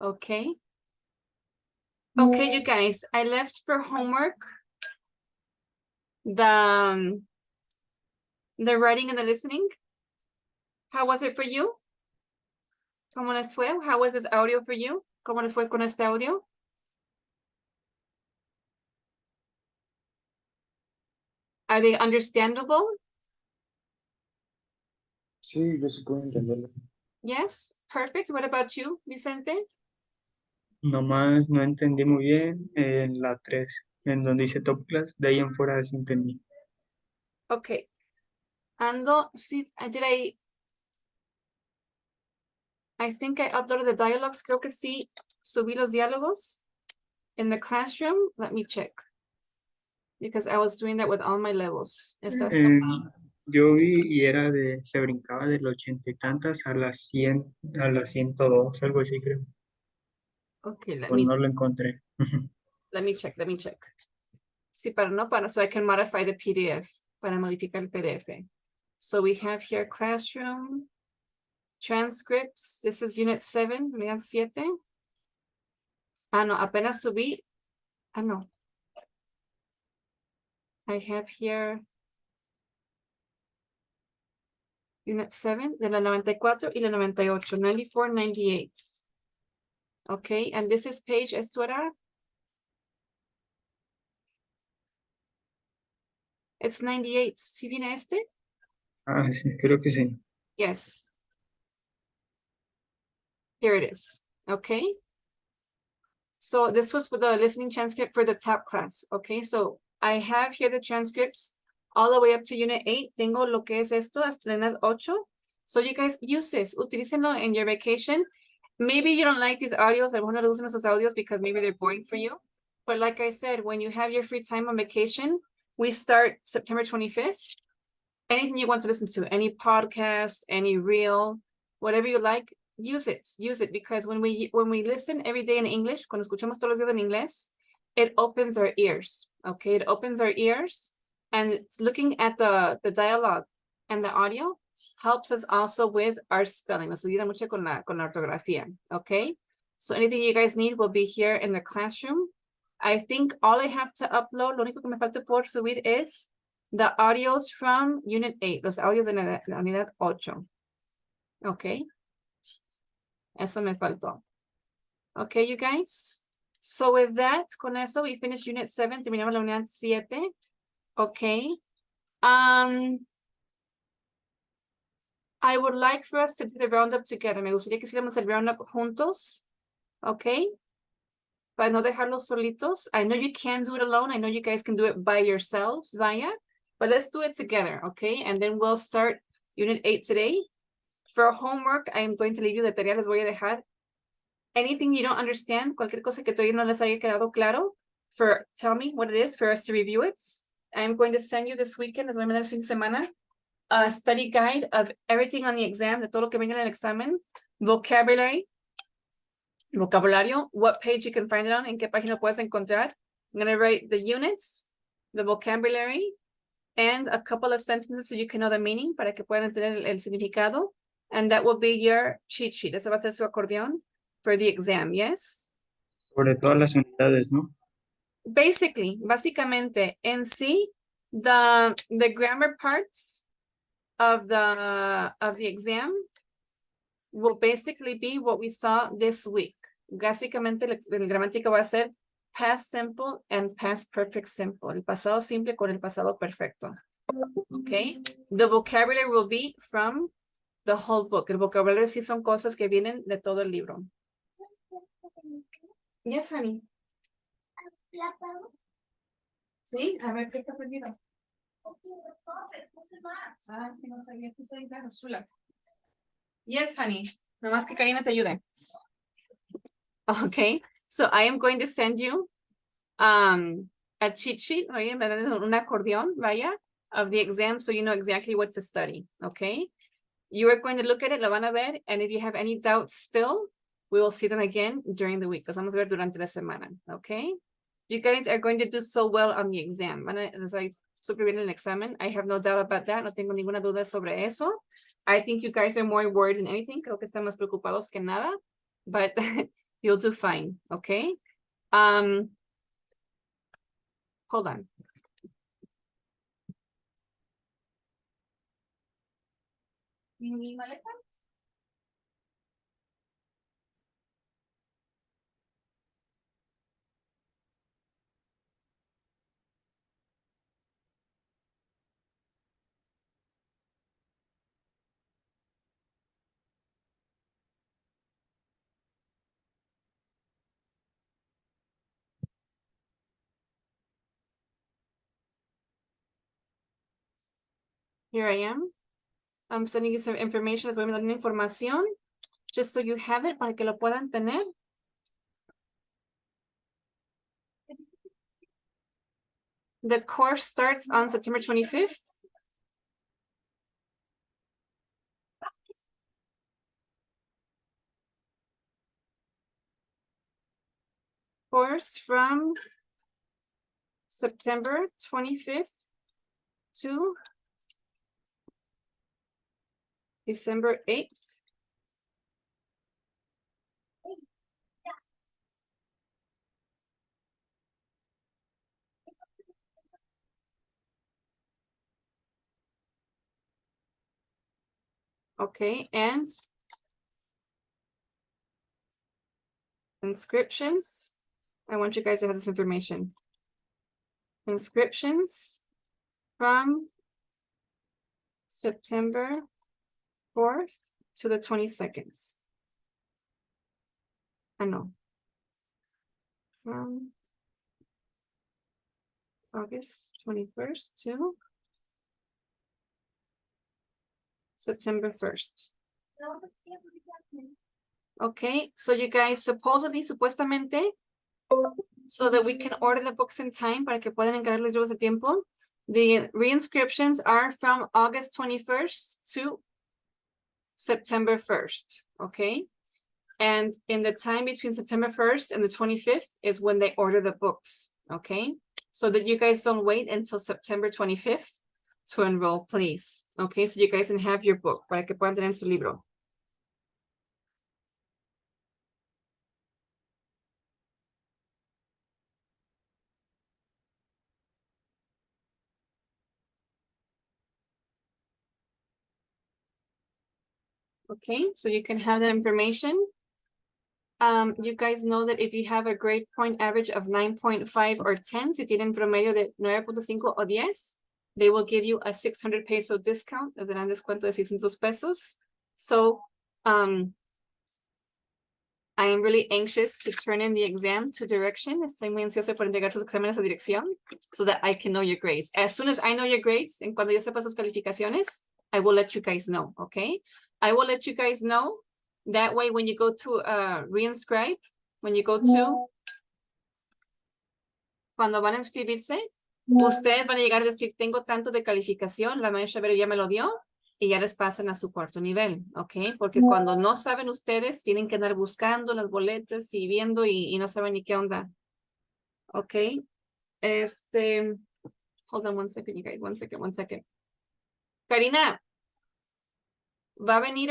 Okay. Okay, you guys, I left for homework the writing and the listening. How was it for you? ¿Cómo les fue? How was this audio for you? ¿Cómo les fue con este audio? Are they understandable? Sí, yo sí puedo entenderlo. Yes, perfect. What about you, Vicente? Nomás no entendí muy bien en la 3, en donde dice top class, de ahí en fuera sí entendí. Okay. Ando, sí, I think I uploaded the dialogues. Creo que sí, subí los diálogos in the classroom. Let me check. Because I was doing that with all my levels. Yo vi y era se brincaba del 80 y tantas a las 100, a las 102, algo así creo. Okay, Pues no lo encontré. let me check. Sí, so I can modify the PDF, para modificar el PDF. So we have here classroom, transcripts. This is unit 7, unidad 7. Ah, no, apenas subí. Ah, no. I have here unit 7 de la 94 y la 98, 94, 98. Okay, and this is page, ¿esto era? It's 98. ¿Sí viene este? Ah, sí, creo que sí. Yes. Here it is. Okay. So this was for the listening transcript for the TAP class. Okay, so I have here the transcripts all the way up to unit 8. Tengo lo que es esto hasta la unidad 8. So you guys use this. Utilícenlo in your vacation. Maybe you don't like these audios. Algunos no usan esos audios because maybe they're boring for you. But like I said, when you have your free time on vacation, we start September 25th. Anything you want to listen to, any podcast, any reel, whatever you like, use it because when we listen every day in English, cuando escuchamos todos los días en inglés, it opens our ears. Okay, it opens our ears, and it's looking at the dialogue and the audio helps us also with our spelling. Nos ayuda mucho con la ortografía. Okay, so anything you guys need will be here in the classroom. I think all I have to upload, lo único que me falta por subir es the audios from unit 8, los audios de la unidad 8. Okay. Eso me faltó. Okay, you guys. So with that, con eso, we finish unit 7, terminamos la unidad 7. Okay. I would like for us to do the roundup together. Me gustaría que hiciéramos el roundup juntos. Okay. Para no dejarlos solitos. I know you can't do it alone. I know you guys can do it by yourselves, vaya. But let's do it together, okay? And then we'll start unit 8 today. For homework, I am going to leave you de tarea, les voy a dejar. Anything you don't understand, cualquier cosa que todavía no les haya quedado claro, tell me what it is for us to review it. I'm going to send you this weekend, les voy a mandar el fin de semana, a study guide of everything on the exam, de todo lo que venga en el examen, vocabulario, what page you can find it on, en qué página puedes encontrar. I'm going to write the units, the vocabulary, and a couple of sentences so you can know the meaning, para que puedan entender el significado. And that will be your cheat sheet. Ese va a ser su acordeón for the exam, yes? Sobre todas las unidades, ¿no? Básicamente, en sí, the grammar parts of the exam will basically be what we saw this week. Básicamente, el gramática va a ser past simple and past perfect simple. El pasado simple con el pasado perfecto. Okay? The vocabulary will be from the whole book. El vocabulario sí son cosas que vienen de todo el libro. Yes, honey. Sí, a ver, ¿qué está perdido? Ah, que no sabía que soy chula. Yes, honey. Nomás que Karina te ayude. Okay, so I am going to send you a cheat sheet, oye, un acordeón, vaya, of the exam so you know exactly what to study, okay? You are going to look at it, lo van a ver, and if you have any doubts still, we will see them again during the week. Los vamos a ver durante la semana, okay? You guys are going to do so well on the exam. Van a súper bien en el examen. I have no doubt about that. No tengo ninguna duda sobre eso. I think you guys are more worried than anything. Creo que están más preocupados que nada. But you'll do fine, okay? Hold on. Mi maleta? Here I am. I'm sending you some information. Les voy a mandar una información. Just so you have it, para que lo puedan tener. The course starts on September 25th. Course from September 25th to December 8th. Okay, and inscriptions. I want you guys to have this information. Inscriptions from September 4th to the 22nd. I know. From August 21st to September 1st. Okay, so you guys supuestamente, so that we can order the books in time para que puedan encargar los libros a tiempo. The reinscriptions are from August 21st to September 1st, okay? And in the time between September 1st and the 25th is when they order the books, okay? So that you guys don't wait until September 25th to enroll, please. Okay, so you guys can have your book para que puedan tener su libro. Okay, so you can have that information. You guys know that if you have a grade point average of 9.5 or 10, si tienen promedio de 9.5 o 10, they will give you a 600 peso discount, les darán descuento de 600 pesos. So, I am really anxious to turn in the exam to direction. Estoy muy ansiosa por entregar sus exámenes a dirección so that I can know your grades. As soon as I know your grades, en cuando yo sepa sus calificaciones, I will let you guys know, okay? I will let you guys know. That way, when you go to reinscribe, when you go to, cuando van a inscribirse, ustedes van a llegar a decir, tengo tanto de calificación, la maestra Vera ya me lo dio, y ya les pasan a su cuarto nivel, ¿ok? Porque cuando no saben ustedes, tienen que andar buscando las boletas y viendo y no saben ni qué onda. ¿Ok? Hold on one second, you guys, one second. Karina, va a venir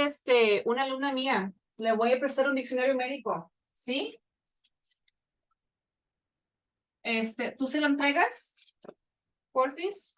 una alumna mía. Le voy a prestar un diccionario médico, ¿sí? ¿Tú se lo entregas? Porfis.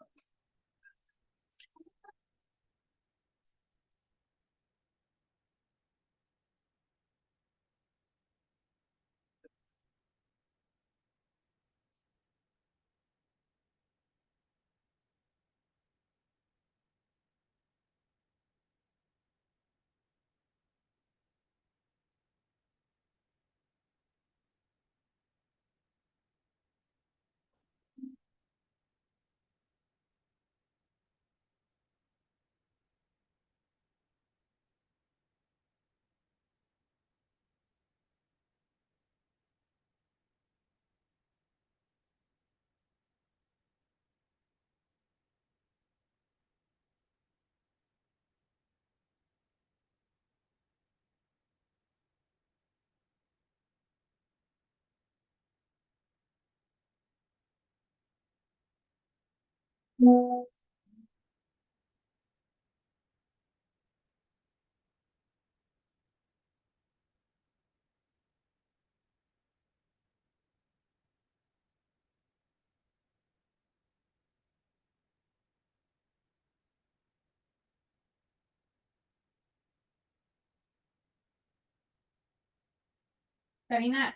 Karina,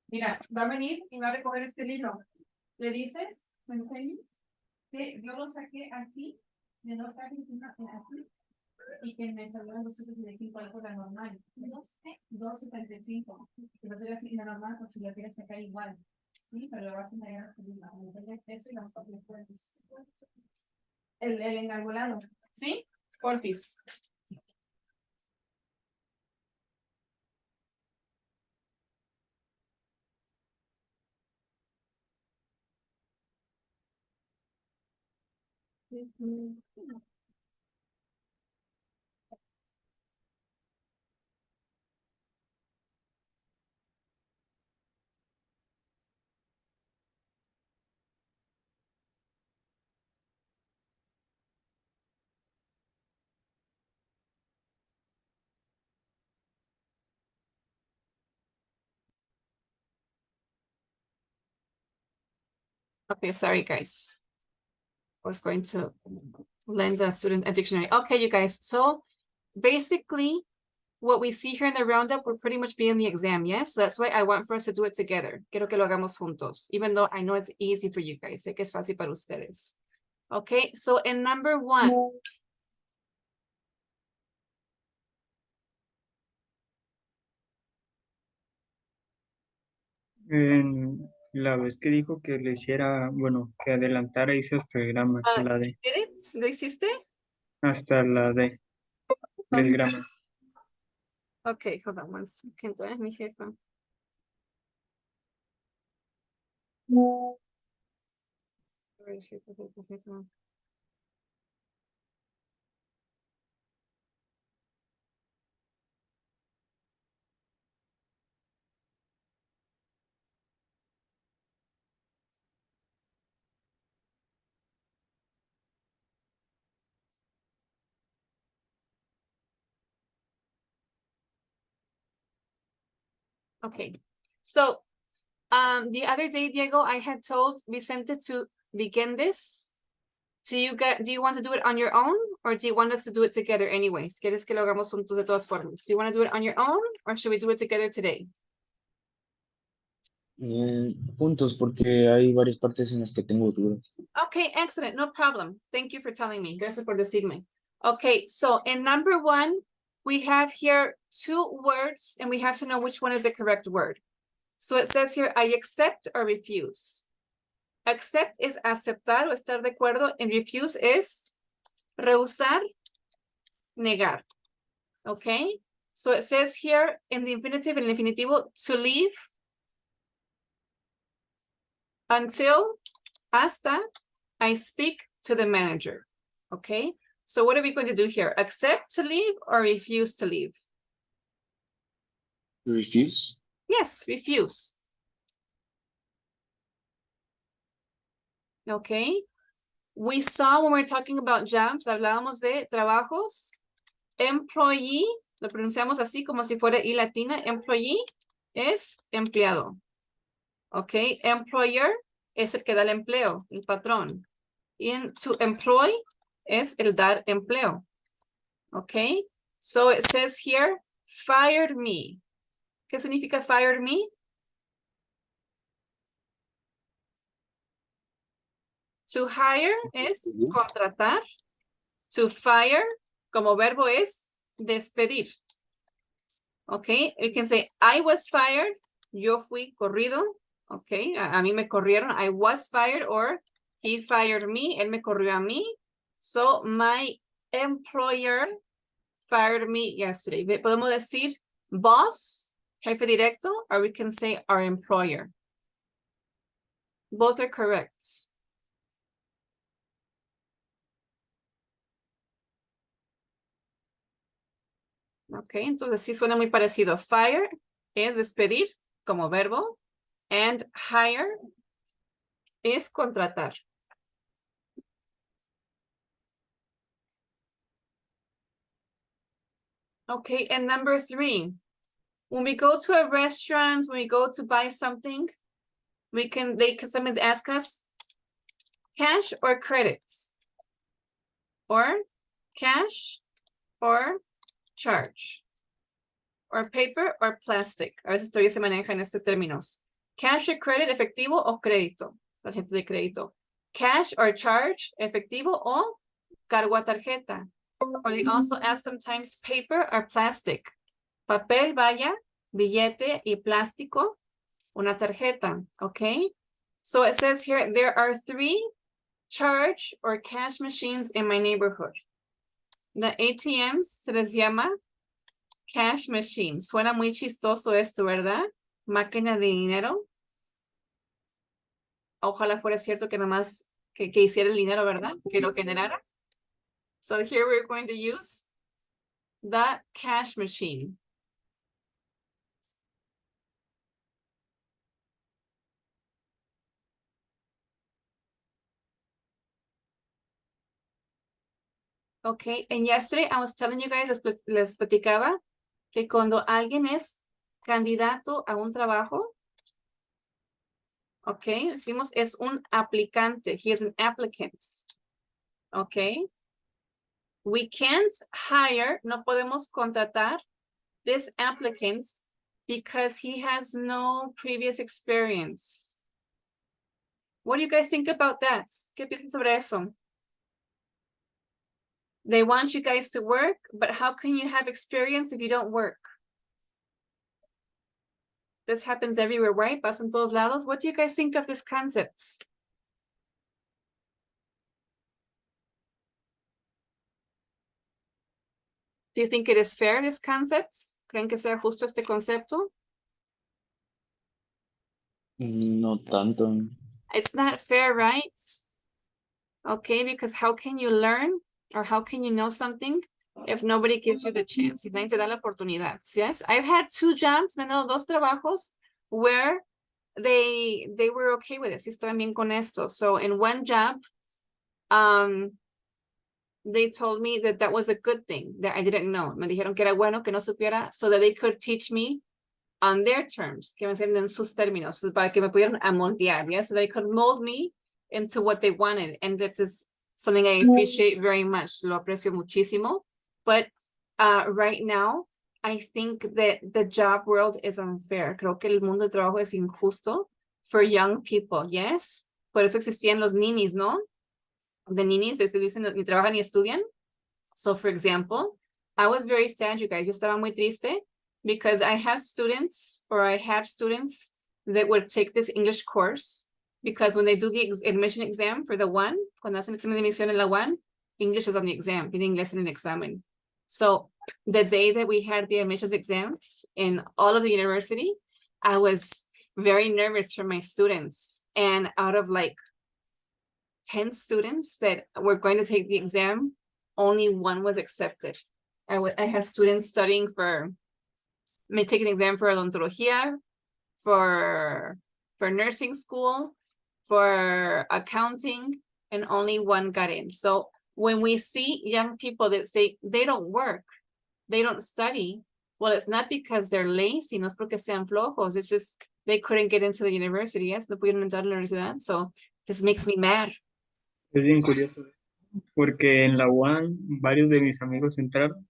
mira, va a venir y va a recoger este libro. Le dices, ¿me entiendes? Que yo lo saqué así, de dos páginas así, y que me salieron 275 algo la normal. 275. Que va a ser así la normal, porque si lo quieres sacar igual. Sí, pero lo vas a entregar eso y las copias fuertes. El engarbolado. ¿Sí? Porfis. Okay, sorry guys. I was going to lend the student a dictionary. Okay, you guys, so basically what we see here in the roundup will pretty much be in the exam, yes? So that's why I want for us to do it together. Quiero que lo hagamos juntos, even though I know it's easy for you guys. Sé que es fácil para ustedes. Okay, so in number 1, En la vez que dijo que le hiciera, bueno, que adelantara, hice hasta el grama, la D, did it? ¿Lo hiciste? hasta la D del grama. Okay, hold on one second. Entonces, mi jefa. Okay, so the other day, Diego, I had told Vicente to begin this. Do you want to do it on your own, or do you want us to do it together anyways? ¿Quieres que lo hagamos juntos de todas formas? Do you want to do it on your own, or should we do it together today? Juntos, porque hay varias partes en las que tengo dudas. Okay, excellent, no problem. Thank you for telling me. Gracias por decirme. Okay, so in number 1, we have here 2 words, and we have to know which one is the correct word. So it says here, I accept or refuse. Accept is aceptar o estar de acuerdo, and refuse is rehusar, negar. Okay, so it says here in the infinitive, in el infinitivo, to leave, until, hasta, I speak to the manager. Okay, so what are we going to do here? Accept to leave or refuse to leave? Refuse. Yes, refuse. Okay, we saw when we were talking about jobs, hablábamos de trabajos. Employee, lo pronunciamos así como si fuera I latina. Employee es empleado. Ok, employer es el que da el empleo, el patrón. Y to employ es el dar empleo. Ok, so it says here, fired me. ¿Qué significa fired me? To hire es contratar. To fire, como verbo, es despedir. Okay, you can say, I was fired. Yo fui corrido. Okay, a mí me corrieron. I was fired, or he fired me. Él me corrió a mí. So, my employer fired me yesterday. Podemos decir boss, jefe directo, or we can say our employer. Both are correct. Ok, entonces sí suena muy parecido. Fire es despedir como verbo, and hire es contratar. Okay, and number 3, when we go to a restaurant, when we go to buy something, they can sometimes ask us cash or credits, or cash or charge. or paper or plastic. A veces todavía se manejan estos términos. Cash or credit, efectivo o crédito. Tarjeta de crédito. Cash or charge, efectivo o cargo a tarjeta. Or they also ask sometimes paper or plastic. Papel, vaya, billete y plástico, una tarjeta, okay? So it says here, there are 3 charge or cash machines in my neighborhood. The ATMs se les llama cash machines. Suena muy chistoso esto, ¿verdad? Máquina de dinero. Ojalá fuera cierto que nomás que hiciera el dinero, ¿verdad? Que lo generara. So here we're going to use the cash machine. Okay, and yesterday I was telling you guys, les platicaba que cuando alguien es candidato a un trabajo, okay, decimos es un aplicante, he is an applicant, okay. We can't hire, no podemos contratar this applicant because he has no previous experience. What do you guys think about that? ¿Qué piensan sobre eso? They want you guys to work, but how can you have experience if you don't work? This happens everywhere, right? Pasa en todos lados. What do you guys think of this concept? Do you think it is fair, this concept? ¿Creen que sea justo este concepto? No tanto. It's not fair, right? Okay, because how can you learn or how can you know something if nobody gives you the chance? Si nadie te da la oportunidad. Yes, I've had 2 jobs, me han dado 2 trabajos where they were okay with it. Sí, estaban bien con esto. So in one job, they told me that that was a good thing that I didn't know. Me dijeron que era bueno que no supiera so that they could teach me on their terms, que me enseñen en sus términos, para que me pudieran amoldear, yeah? So they could mold me into what they wanted. And that is something I appreciate very much. Lo aprecio muchísimo. But right now, I think that the job world is unfair. Creo que el mundo del trabajo es injusto for young people, yes? Por eso existían los ninis, ¿no? The ninis, se dicen, ni trabajan ni estudian. So for example, I was very sad, you guys. Yo estaba muy triste because I have students, or I had students that would take this English course because when they do the admission exam for the one, cuando hacen el examen de admisión en la one, English is on the exam, tiene inglés en el examen. So the day that we had the admissions exams in all of the university, I was very nervous for my students. And out of like 10 students that were going to take the exam, only 1 was accepted. I have students studying may take an exam for odontología, for nursing school, for accounting, and only 1 got in. So when we see young people that say they don't work, they don't study, well, it's not because they're lazy, no es porque sean flojos, it's just they couldn't get into the university, yes, no pudieron entrar a la universidad, so this makes me mad. Es bien curioso, porque en la UAN varios de mis amigos entraron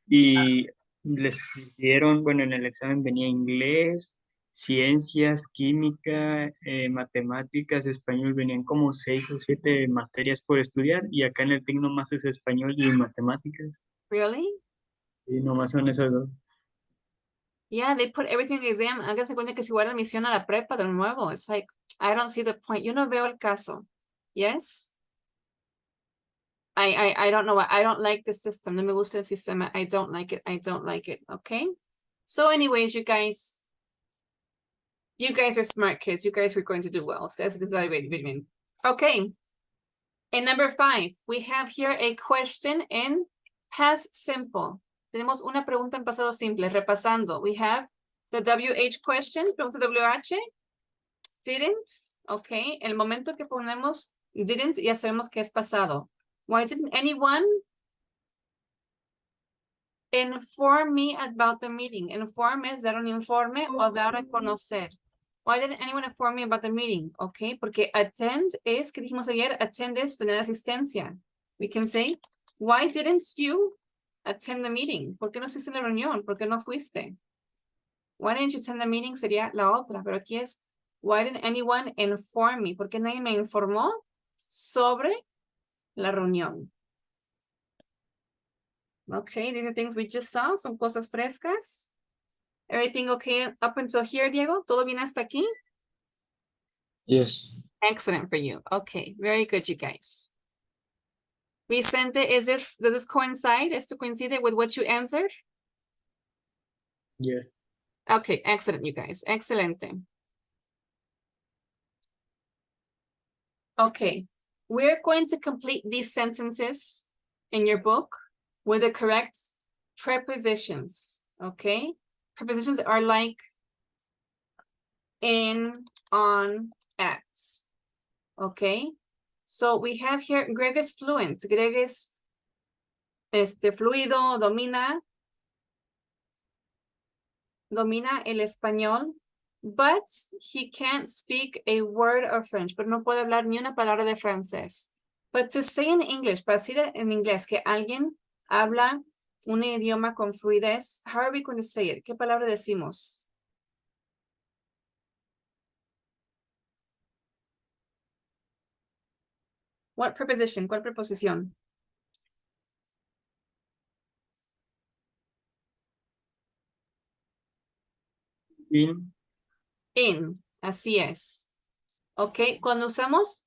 y les hicieron, bueno, en el examen venía inglés, ciencias, química, matemáticas, español, venían como 6 o 7 materias por estudiar y acá en el TIC nomás es español y matemáticas. Really? Sí, nomás son esas 2. Yeah, they put everything in the exam. Háganse cuenta que si fuera admisión a la prepa de nuevo, it's like, I don't see the point. Yo no veo el caso. Yes? I don't know. I don't like the system. No me gusta el sistema. I don't like it. I don't like it. Okay? So anyways, you guys are smart kids. You guys were going to do well. Ustedes les va bien. Okay. And number 5, we have here a question in past simple. Tenemos una pregunta en pasado simple. Repasando, we have the WH question, pregunta WH. Didn't, okay. El momento que ponemos didn't, ya sabemos que es pasado. Why didn't anyone inform me about the meeting? Inform es dar un informe o dar a conocer. Why didn't anyone inform me about the meeting? Okay, porque attend es, que dijimos ayer, attend es tener asistencia. We can say, why didn't you attend the meeting? ¿Por qué no fuiste a la reunión? ¿Por qué no fuiste? Why didn't you attend the meeting? Sería la otra, pero aquí es, why didn't anyone inform me? ¿Por qué nadie me informó sobre la reunión? Okay, these are things we just saw, son cosas frescas. Everything okay up until here, Diego? ¿Todo bien hasta aquí? Yes. Excellent for you. Okay, very good, you guys. Vicente, does this coincide? ¿Esto coincide with what you answered? Yes. Okay, excellent, you guys. Excelente. Okay, we're going to complete these sentences in your book with the correct prepositions, okay? Prepositions are like in, on, at, okay? So we have here, Greg is fluent. Greg is fluido, domina el español, but he can't speak a word of French, pero no puede hablar ni una palabra de francés. But to say in English, para decir en inglés que alguien habla un idioma con fluidez, how are we going to say it? ¿Qué palabra decimos? What preposition? ¿Cuál preposición? In, así es. Ok, cuando usamos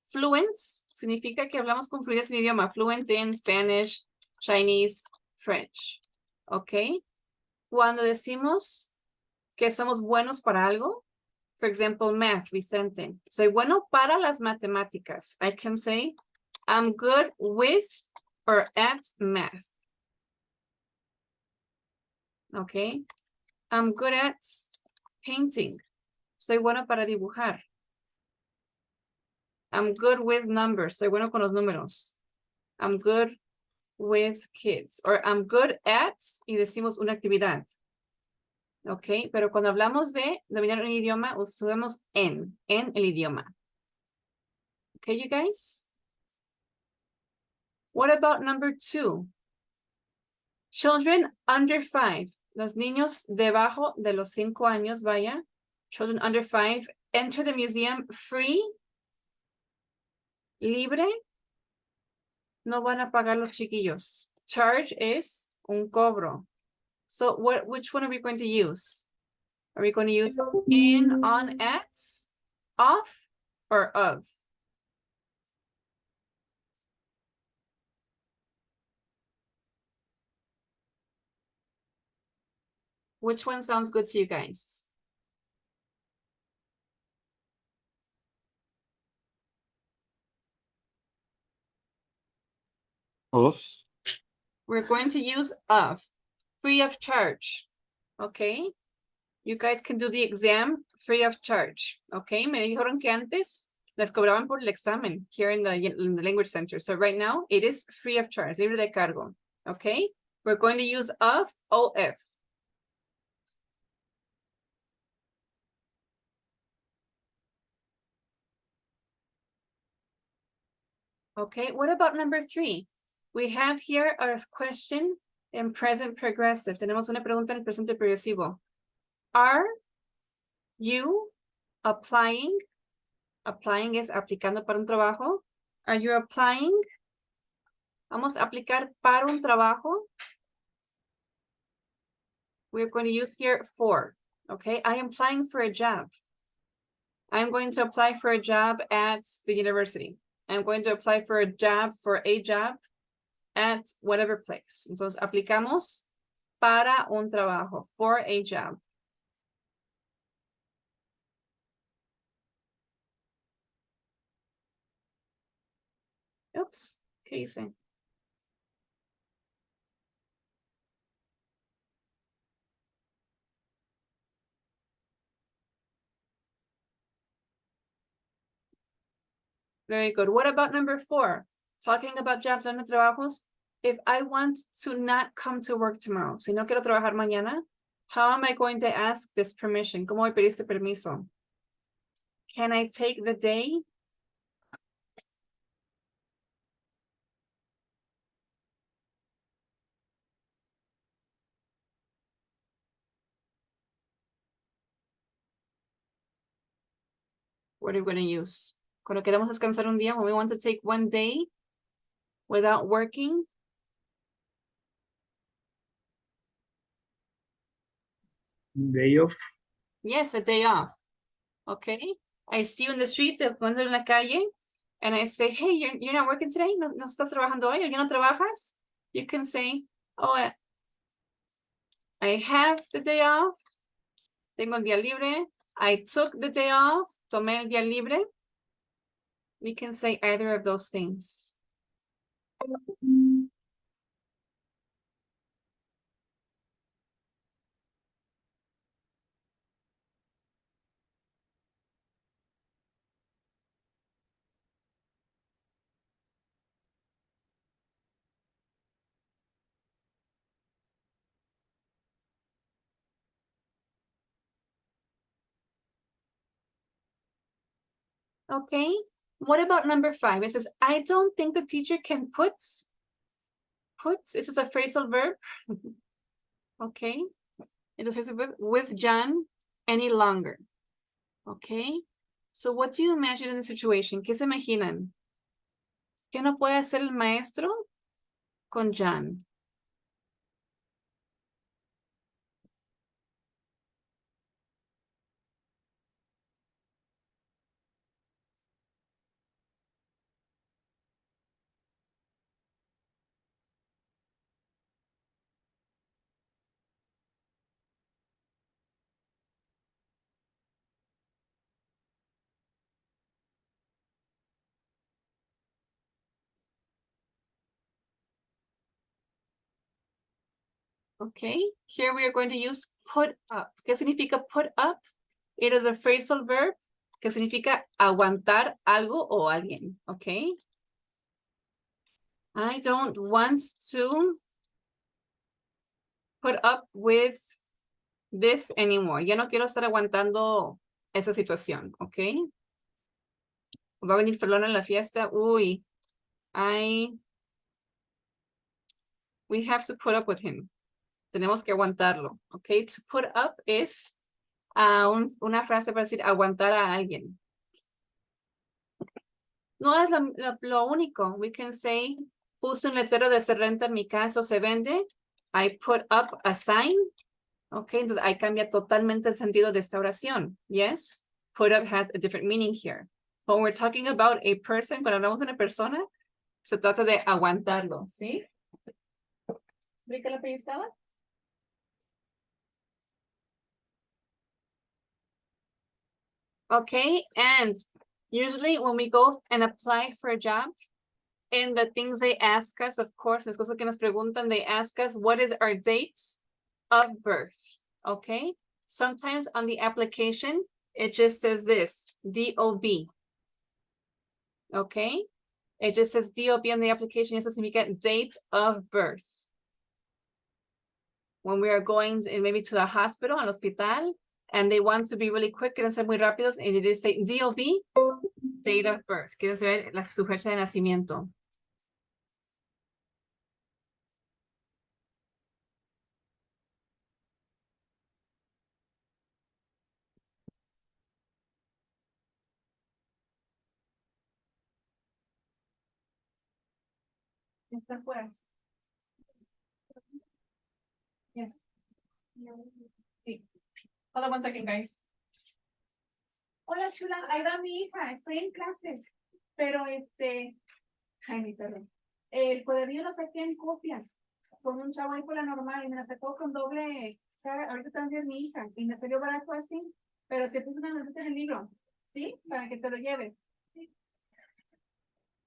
fluent, significa que hablamos con fluidez un idioma. Fluent in Spanish, Chinese, French. Ok, cuando decimos que somos buenos para algo, for example, math, Vicente. Soy bueno para las matemáticas. I can say, I'm good with or at math. Ok, I'm good at painting. Soy bueno para dibujar. I'm good with numbers. Soy bueno con los números. I'm good with kids. Or I'm good at, y decimos una actividad. Ok, pero cuando hablamos de dominar un idioma, usamos en el idioma. Okay, you guys? What about number 2? Children under 5. Los niños debajo de los 5 años, vaya. Children under 5 enter the museum free. Libre. No van a pagar los chiquillos. Charge es un cobro. So which one are we going to use? Are we going to use in, on, at, off, or of? Which one sounds good to you guys? Of. We're going to use of, free of charge. Okay? You guys can do the exam free of charge. Okay? Me dijeron que antes les cobraban por el examen here in the language center. So right now it is free of charge, libre de cargo. Okay? We're going to use of, OF. Okay, what about number 3? We have here a question in present progressive. Tenemos una pregunta en el presente progresivo. Are you applying? Applying es aplicando para un trabajo. Are you applying? Vamos a aplicar para un trabajo. We're going to use here for. Okay, I am applying for a job. I'm going to apply for a job at the university. I'm going to apply for a job at whatever place. Entonces, aplicamos para un trabajo, for a job. Oops, ¿qué hice? Very good. What about number 4? Talking about jobs and trabajos. If I want to not come to work tomorrow, si no quiero trabajar mañana, how am I going to ask this permission? ¿Cómo voy a pedir este permiso? Can I take the day? What are we going to use? Cuando queremos descansar un día, when we want to take one day without working. Day off. Yes, a day off. Okay. I see you in the street, te encuentro en la calle, and I say, hey, you're not working today? ¿No estás trabajando hoy? ¿O ya no trabajas? You can say, oh, I have the day off. Tengo el día libre. I took the day off. Tomé el día libre. We can say either of those things. Okay. What about number 5? It says, I don't think the teacher can put. This is a phrasal verb. Okay. It is with John any longer. Okay. So what do you imagine in the situation? ¿Qué se imaginan? ¿Qué no puede hacer el maestro con John? Okay, here we are going to use put up. ¿Qué significa put up? It is a phrasal verb que significa aguantar algo o alguien. Okay. I don't want to put up with this anymore. Ya no quiero estar aguantando esa situación. Okay. Va a venir Ferlón en la fiesta. Uy, we have to put up with him. Tenemos que aguantarlo, ¿ok? To put up es una frase para decir aguantar a alguien. No es lo único. We can say, puse un letrero de se renta en mi casa o se vende. I put up a sign. Ok, entonces ahí cambia totalmente el sentido de esta oración. Yes, put up has a different meaning here. When we're talking about a person, cuando hablamos de una persona, se trata de aguantarlo, ¿sí? ¿Rica la pellizcaba? Okay, and usually when we go and apply for a job, and the things they ask us, of course, las cosas que nos preguntan, they ask us, what is our dates of birth? Okay, sometimes on the application, it just says this, DOB. Okay, it just says DOB on the application, eso significa date of birth. When we are going maybe to the hospital, al hospital, and they want to be really quick, quieren ser muy rápidos, and they just say DOB, date of birth, quieren saber su fecha de nacimiento. Está fuera. Yes. Sí. Hold on one second, guys. Hola, chula. Ahí va mi hija. Estoy en clases. Pero ay, mi perro. El cuadernillo lo saqué en copias. Con un chavo ahí por la normal. Y me la sacó con doble cara. Ahorita también mi hija. Y me salió barato así. Pero te puse una notita en el libro. ¿Sí? Para que te lo lleves. ¿Sí?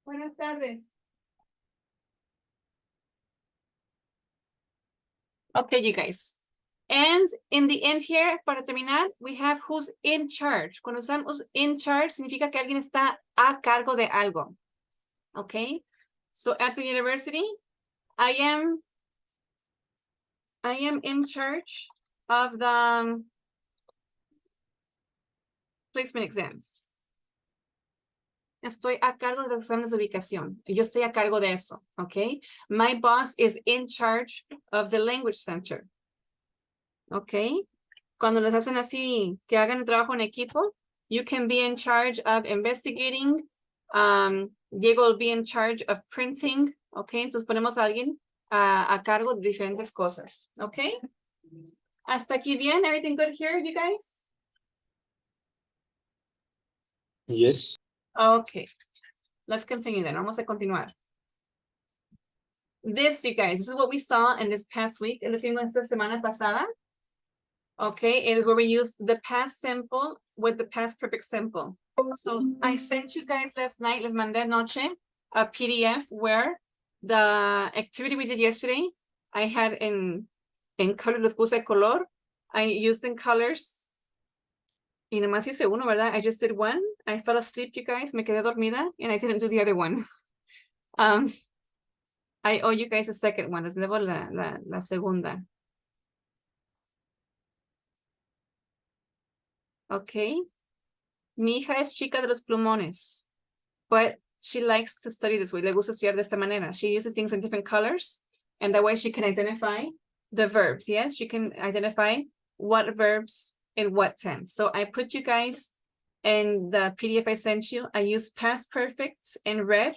Buenas tardes. Okay, you guys. And in the end here, para terminar, we have who's in charge. Cuando usamos in charge, significa que alguien está a cargo de algo. Okay? So at the university, I am in charge of the placement exams. Estoy a cargo de los exámenes de ubicación. Yo estoy a cargo de eso, okay? My boss is in charge of the language center. Okay? Cuando les hacen así, que hagan el trabajo en equipo, You can be in charge of investigating. Diego will be in charge of printing. Okay, entonces ponemos a alguien a cargo de diferentes cosas. Okay. Hasta aquí bien. Everything good here, you guys? Yes. Okay. Let's continue then. Vamos a continuar. This, you guys, this is what we saw in this past week. En lo que vimos esta semana pasada. Okay, it is where we use the past simple with the past perfect simple. So I sent you guys last night, les mandé anoche, a PDF where the activity we did yesterday, I had in color, los puse color. I used in colors. Y nomás hice uno, ¿verdad? I just did one. I fell asleep, you guys, me quedé dormida, and I didn't do the other one. I owe you guys a second one. Les debo la segunda. Okay. Mi hija es chica de los plumones, but she likes to study this way. Le gusta estudiar de esta manera. She uses things in different colors, and that way she can identify the verbs. Yes, she can identify what verbs in what tense. So I put you guys in the PDF I sent you. I use past perfect in red,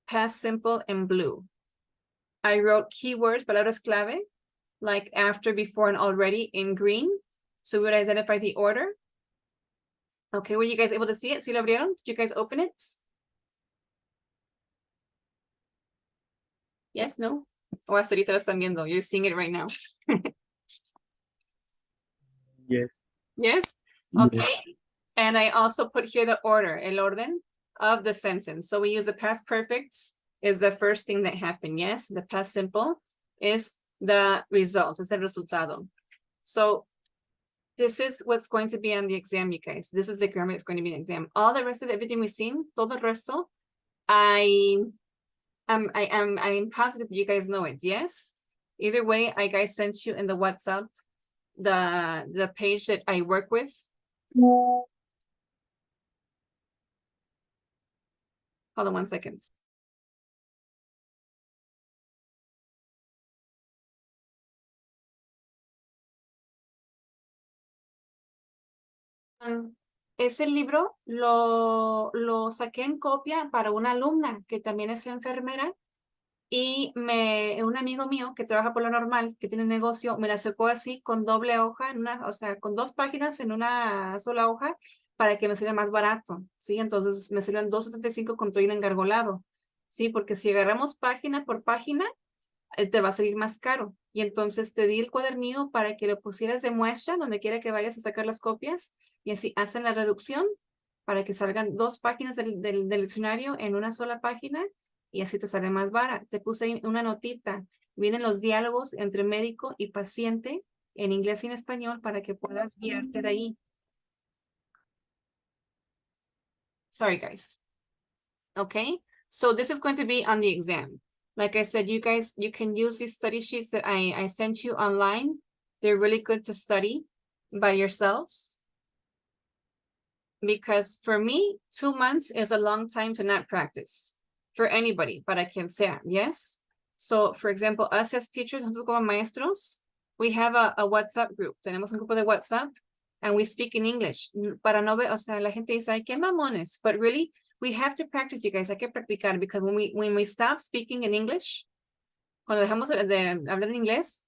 past simple in blue. I wrote keywords, palabras clave, like after, before, and already in green. So we would identify the order. Okay, were you guys able to see it? ¿Sí lo abrieron? Did you guys open it? Yes, no? O hasta ahorita lo están viendo. You're seeing it right now. Yes. Yes? Okay. Yes. And I also put here the order, el orden of the sentence. So we use the past perfect is the first thing that happened. Yes, the past simple is the result, es el resultado. So this is what's going to be on the exam, you guys. This is the grammar that's going to be an exam. All the rest of everything we've seen, todo el resto, I'm positive that you guys know it. Yes. Either way, I guys sent you in the WhatsApp the page that I work with. Hold on 1 second. Ese libro lo saqué en copia para una alumna que también es enfermera y un amigo mío que trabaja por lo normal, que tiene un negocio, me la sacó así con doble hoja, o sea, con 2 páginas en una sola hoja para que me saliera más barato, ¿sí? Entonces me salieron $2.75 con todo el engargolado, ¿sí? Porque si agarramos página por página, te va a salir más caro. Y entonces te di el cuadernillo para que lo pusieras de muestra donde quiera que vayas a sacar las copias y así hacen la reducción para que salgan 2 páginas del diccionario en una sola página y así te sale más barato. Te puse ahí una notita. Vienen los diálogos entre médico y paciente en inglés y en español para que puedas guiarte de ahí. Sorry, guys. Okay, so this is going to be on the exam. Like I said, you guys, you can use these study sheets that I sent you online. They're really good to study by yourselves. Because for me, 2 months is a long time to not practice. For anybody, para quien sea, yes? So, for example, us as teachers, nosotros como maestros, we have a WhatsApp group. Tenemos un grupo de WhatsApp and we speak in English. Para no ver, o sea, la gente dice, ay, qué mamones. But really, we have to practice, you guys. Hay que practicar because when we stop speaking in English, cuando dejamos de hablar en inglés,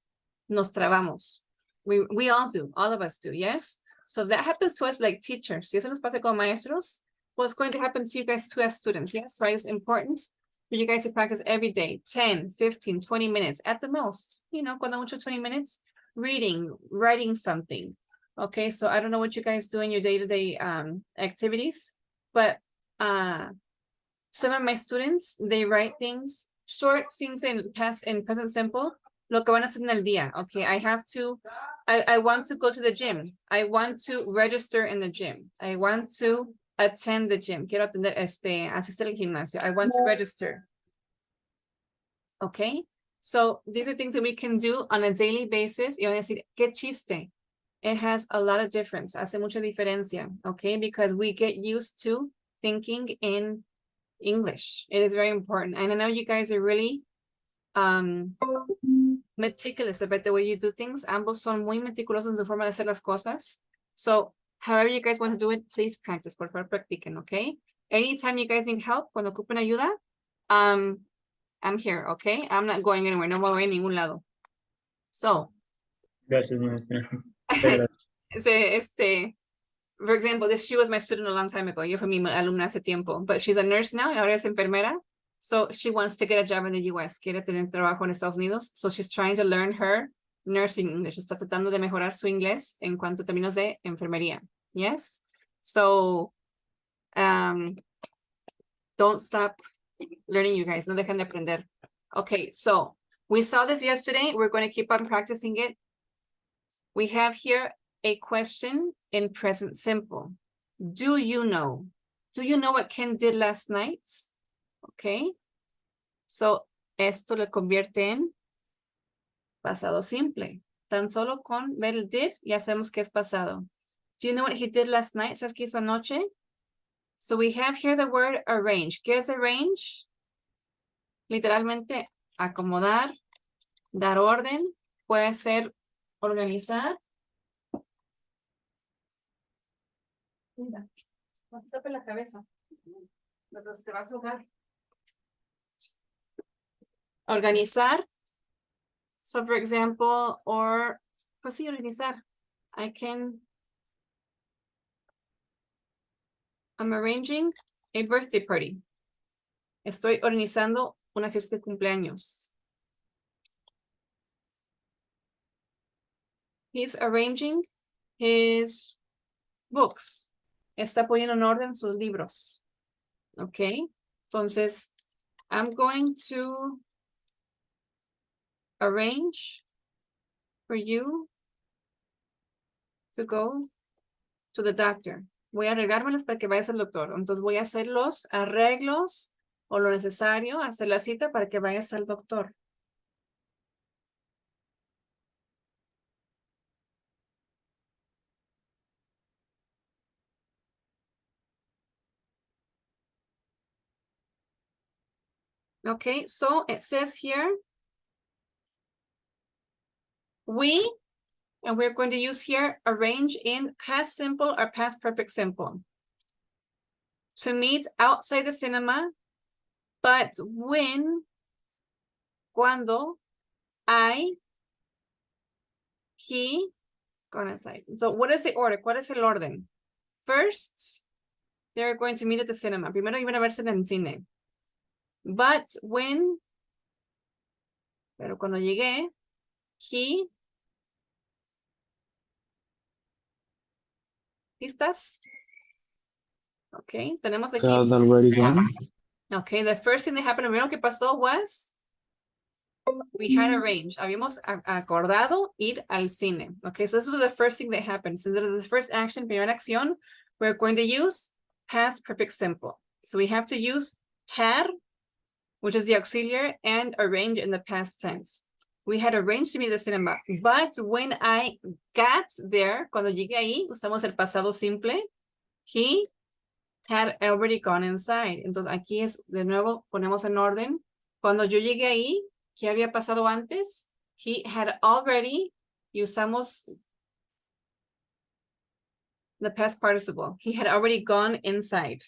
nos trabamos. We all do, all of us do, yes? So if that happens to us like teachers, si eso nos pasa como maestros, what's going to happen to you guys too as students, yes? So it's important for you guys to practice every day, 10, 15, 20 minutes at the most, you know, cuando mucho 20 minutes, reading, writing something. Okay, so I don't know what you guys do in your day-to-day activities, but some of my students, they write things, short things in past and present simple, lo que van a hacer en el día. Okay, I want to go to the gym. I want to register in the gym. I want to attend the gym. Quiero atender, asistir al gimnasio. I want to register. Okay, so these are things that we can do on a daily basis. Y van a decir, qué chiste. It has a lot of difference. Hace mucha diferencia. Okay, because we get used to thinking in English. It is very important. And I know you guys are really meticulous about the way you do things. Ambos son muy meticulosos en su forma de hacer las cosas. So However you guys want to do it, please practice. Por favor, practiquen, okay? Anytime you guys need help, cuando ocupen ayuda, I'm here, okay? I'm not going anywhere. No me voy a ningún lado. So, Gracias, maestra. Muchas gracias. For example, she was my student a long time ago. Yo fui mi alumna hace tiempo, but she's a nurse now. Ahora es enfermera. So she wants to get a job in the US. Quiere tener trabajo en Estados Unidos. So she's trying to learn her nursing English. Está tratando de mejorar su inglés en cuanto a términos de enfermería. Yes. So, don't stop learning, you guys. No dejen de aprender. Okay, so we saw this yesterday. We're going to keep on practicing it. We have here a question in present simple. Do you know? Do you know what Ken did last night? Okay. So, esto le convierte en pasado simple. Tan solo con ver el did, ya sabemos que es pasado. Do you know what he did last night? ¿Sabes qué hizo anoche? So, we have here the word arrange. ¿Qué es arrange? Literalmente, acomodar, dar orden, puede ser organizar. Mira, no te tapes la cabeza. Entonces te vas a ahogar. Organizar. So, for example, or, pues sí, organizar. I'm arranging a birthday party. Estoy organizando una fiesta de cumpleaños. He's arranging his books. Está poniendo en orden sus libros. Okay. Entonces, I'm going to arrange for you to go to the doctor. Voy a arreglármelas para que vayas al doctor. Entonces voy a hacer los arreglos o lo necesario, hacer la cita para que vayas al doctor. Okay, so it says here, we, and we're going to use here, arrange in past simple or past perfect simple. To meet outside the cinema, but when, cuando, he, gone inside. So what is the order? ¿Cuál es el orden? First, they're going to meet at the cinema. Primero iban a verse en el cine. But when, pero cuando llegué, he, ¿listas? Okay, tenemos aquí. Had already gone. Okay, the first thing that happened, primero que pasó was, we had arranged, habíamos acordado ir al cine. Okay, so this was the first thing that happened. Since it was the first action, primera acción, we're going to use past perfect simple. So we have to use had, which is the auxiliary, and arrange in the past tense. We had arranged to meet at the cinema, but when I got there, cuando llegué ahí, usamos el pasado simple, he had already gone inside. Entonces aquí es, de nuevo, ponemos en orden. Cuando yo llegué ahí, ¿qué había pasado antes? He had already, y usamos the past participle. He had already gone inside.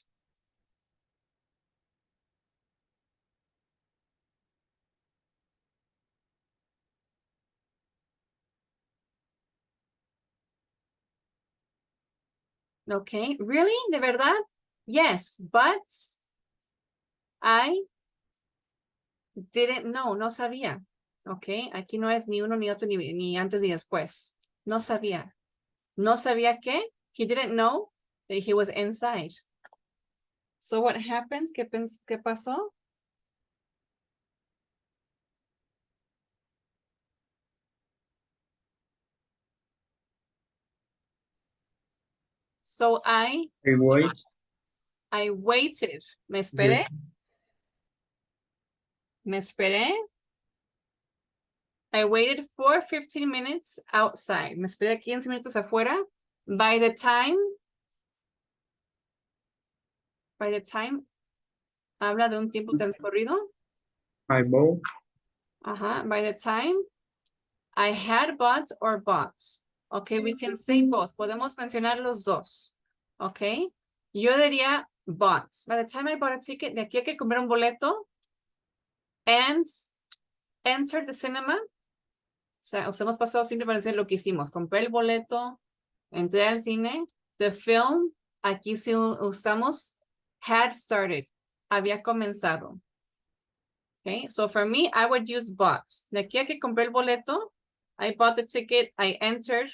Okay, really? ¿De verdad? Yes, but I didn't know, no sabía. Okay, aquí no es ni uno ni otro, ni antes ni después. No sabía. No sabía que, he didn't know that he was inside. So what happened? ¿Qué pasó? So I waited. Me esperé. Me esperé. I waited for 15 minutes outside. Me esperé 15 minutos afuera. By the time, habla de un tiempo transcurrido. I bought. By the time I had bought or bought. Okay, we can say both. Podemos mencionar los dos. Okay. Yo diría bought. By the time I bought a ticket, de aquí a que comprar un boleto and enter the cinema. O sea, usamos pasado simple para decir lo que hicimos. Compré el boleto, entré al cine. The film, aquí sí usamos had started. Había comenzado. Okay, so for me, I would use bought. De aquí a que compré el boleto, I bought the ticket, I entered,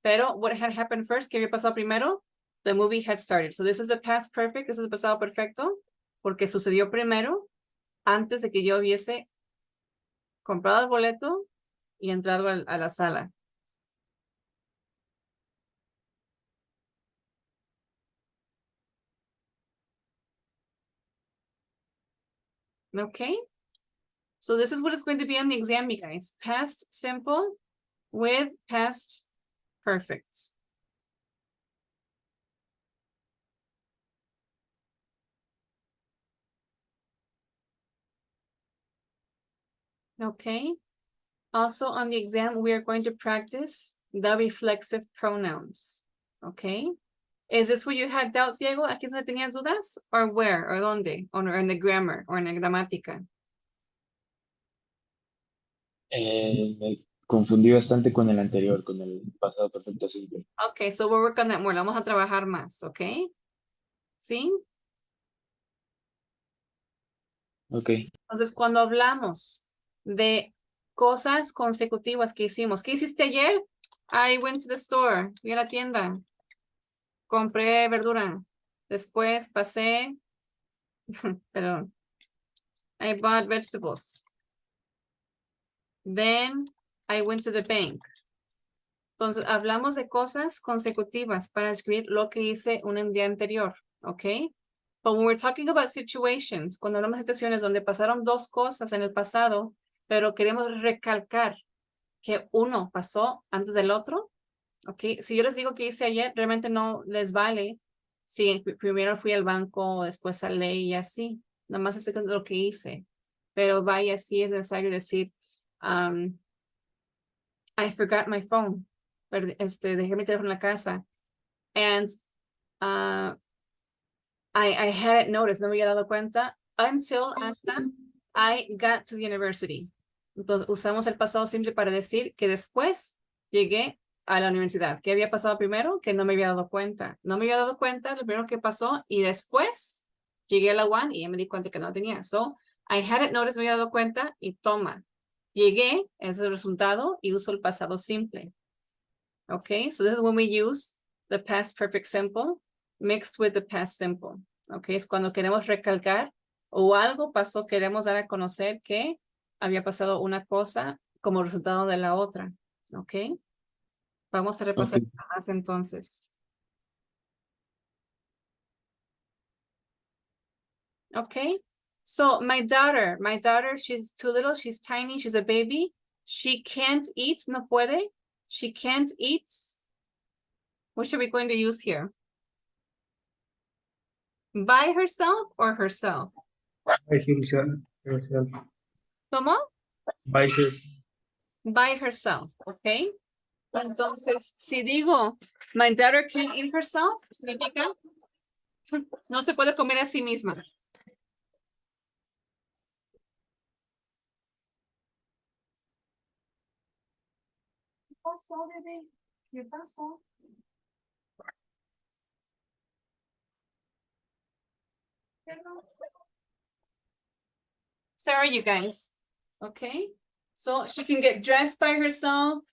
pero what had happened first, ¿qué había pasado primero? The movie had started. So this is the past perfect, this is pasado perfecto, porque sucedió primero, antes de que yo hubiese comprado el boleto y entrado a la sala. Okay? So this is what is going to be on the exam, you guys. Past simple with past perfect. Okay? Also on the exam, we are going to practice the reflexive pronouns. Okay? Is this where you had doubts, Diego? ¿Aquí es donde tenías dudas? Or where? Or dónde? Or in the grammar? Or in la gramática? Me confundí bastante con el anterior, con el pasado perfecto simple. Okay, so we'll work on that more. Vamos a trabajar más, okay? ¿Sí? Ok. Entonces, cuando hablamos de cosas consecutivas que hicimos, ¿qué hiciste ayer? I went to the store, fui a la tienda, compré verdura, después pasé, perdón, I bought vegetables. Then I went to the bank. Entonces, hablamos de cosas consecutivas para escribir lo que hice un día anterior, ¿ok? But when we're talking about situations, cuando hablamos de situaciones donde pasaron dos cosas en el pasado, pero queremos recalcar que uno pasó antes del otro, ¿ok? Si yo les digo que hice ayer, realmente no les vale si primero fui al banco, después salí y así. Nada más estoy contando lo que hice. Pero vaya, sí es necesario decir, I forgot my phone. Dejé mi teléfono en la casa. And I hadn't noticed, no me había dado cuenta until hasta I got to the university. Entonces usamos el pasado simple para decir que después llegué a la universidad. ¿Qué había pasado primero? Que no me había dado cuenta. No me había dado cuenta lo primero que pasó y después llegué a la UAN y ya me di cuenta que no tenía. So, I hadn't noticed, me había dado cuenta y toma. Llegué, ese es el resultado y uso el pasado simple. Okay, so this is when we use the past perfect simple mixed with the past simple. Okay, es cuando queremos recalcar o algo pasó, queremos dar a conocer que había pasado una cosa como resultado de la otra. Okay, vamos a repasar Ok. más entonces. Okay, so my daughter, she's too little, she's tiny, she's a baby. She can't eat, no puede. She can't eat. What are we going to use here? By herself or herself? By herself. ¿Cómo? By herself. By herself, ¿ok? Entonces, si digo, my daughter can eat herself, significa no se puede comer a sí misma. ¿Qué pasó, bebé? ¿Qué pasó? Sorry, you guys. Okay, so she can get dressed by herself.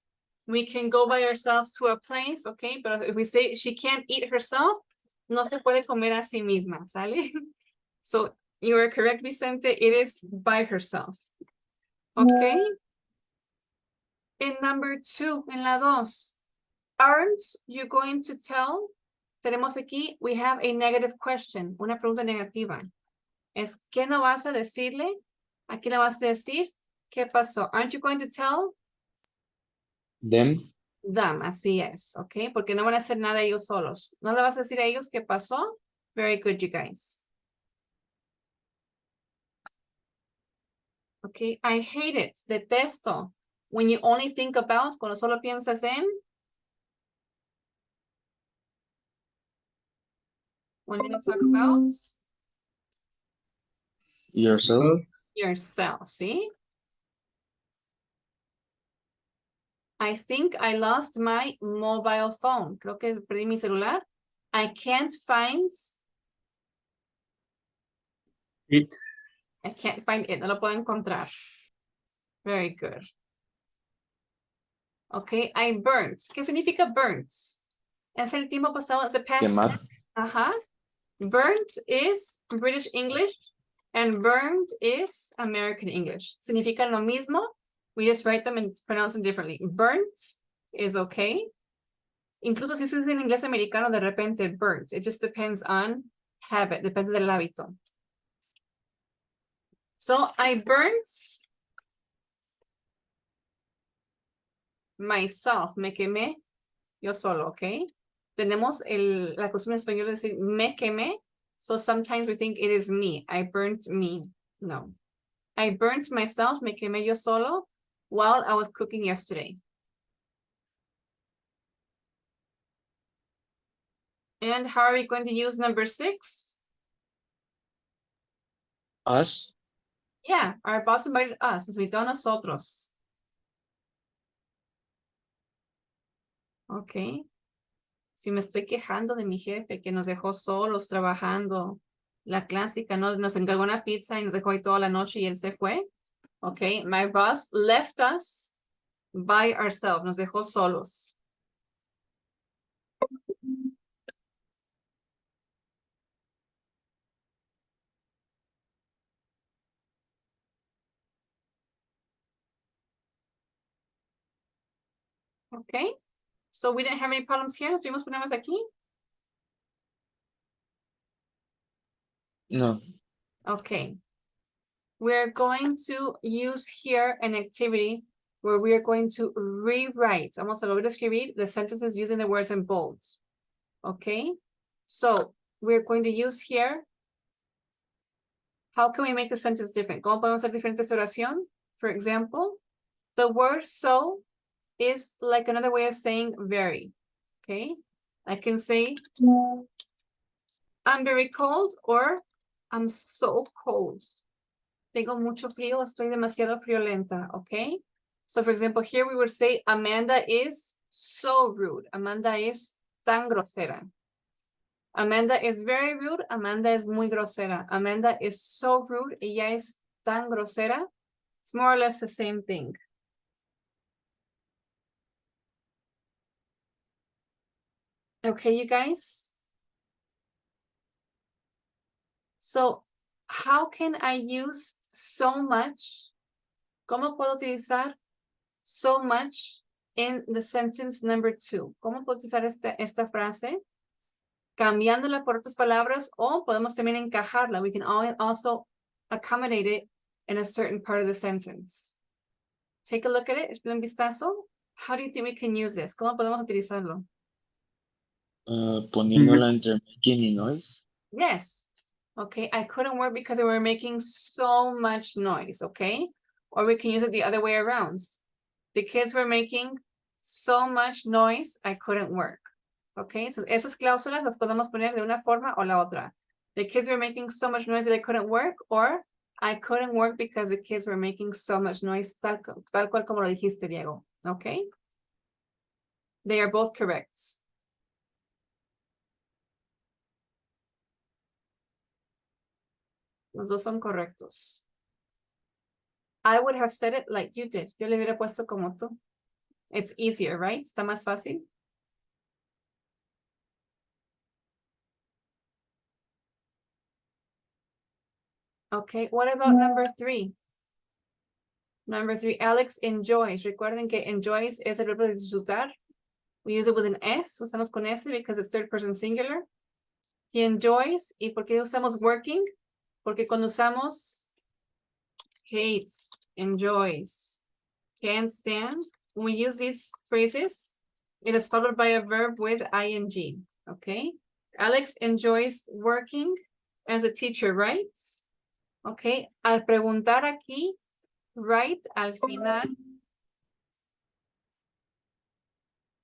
We can go by ourselves to a place, okay? But if we say she can't eat herself, no se puede comer a sí misma, ¿sale? So you are correct, Vicente. It is by herself. Okay. In number 2, en la 2, aren't you going to tell? Tenemos aquí, we have a negative question, una pregunta negativa. Es, ¿qué no vas a decirle? Aquí no vas a decir, ¿qué pasó? Aren't you going to tell Them. them? Así es, ¿ok? Porque no van a hacer nada ellos solos. ¿No le vas a decir a ellos qué pasó? Very good, you guys. Okay, I hate it, detesto. When you only think about, cuando solo piensas en, We're gonna talk about Yourself. So, yourself, see? I think I lost my mobile phone. Creo que perdí mi celular. I can't find it, it. No lo puedo encontrar. Very good. Okay, I burnt. ¿Qué significa burnt? Es el tiempo pasado, es the past Quemar. tense. Ajá. Burnt is British English and burned is American English. Significan lo mismo. We just write them and pronounce them differently. Burnt is okay. Incluso si es en inglés americano, de repente burnt. It just depends on habit, depende del hábito. So I burnt myself. Me quemé yo solo, okay? Tenemos la costumbre en español de decir me quemé. So sometimes we think it is me. I burnt me. No. I burnt myself. Me quemé yo solo while I was cooking yesterday. And how are we going to use number 6? Us. Yeah, our boss invited us. Nos invitó a nosotros. Ok. Si me estoy quejando de mi jefe que nos dejó solos trabajando, la clásica, ¿no? Nos encargó una pizza y nos dejó ahí toda la noche y él se fue. Ok, my boss left us by ourselves. Nos dejó solos. Okay, so we didn't have any problems here. ¿No tuvimos problemas aquí? No. Okay. We're going to use here an activity where we are going to rewrite. Vamos a volver a escribir the sentences using the words in bold. Okay, so we're going to use here. How can we make the sentence different? ¿Cómo podemos hacer diferentes oración? For example, the word so is like another way of saying very. Okay, I can say I'm very cold or I'm so cold. Tengo mucho frío, estoy demasiado friolenta, okay? So for example, here we would say Amanda is so rude. Amanda es tan grosera. Amanda is very rude. Amanda es muy grosera. Amanda is so rude. Ella es tan grosera. It's more or less the same thing. Okay, you guys? So, how can I use so much? ¿Cómo puedo utilizar so much in the sentence number 2? ¿Cómo puedo utilizar esta frase? Cambiándola por otras palabras o podemos también encajarla. We can also accommodate it in a certain part of the sentence. Take a look at it. Echen un vistazo. How do you think we can use this? ¿Cómo podemos utilizarlo? Poniéndola entre making y noise. Yes. Okay, I couldn't work because they were making so much noise, okay? Or we can use it the other way around. The kids were making so much noise, I couldn't work. Okay, so esas cláusulas las podemos poner de una forma o la otra. The kids were making so much noise that I couldn't work, or I couldn't work because the kids were making so much noise, tal cual como lo dijiste, Diego. Okay? They are both correct. Los dos son correctos. I would have said it like you did. Yo le hubiera puesto como tú. It's easier, right? Está más fácil. Okay, what about number 3? Number 3, Alex enjoys. Recuerden que enjoys es el verbo de disfrutar. We use it with an S. Usamos con S because it's third person singular. He enjoys. ¿Y por qué usamos working? Porque cuando usamos hates, enjoys, can't stand, when we use these phrases, it is followed by a verb with ing. Okay? Alex enjoys working as a teacher, right? Okay. Al preguntar aquí, right al final,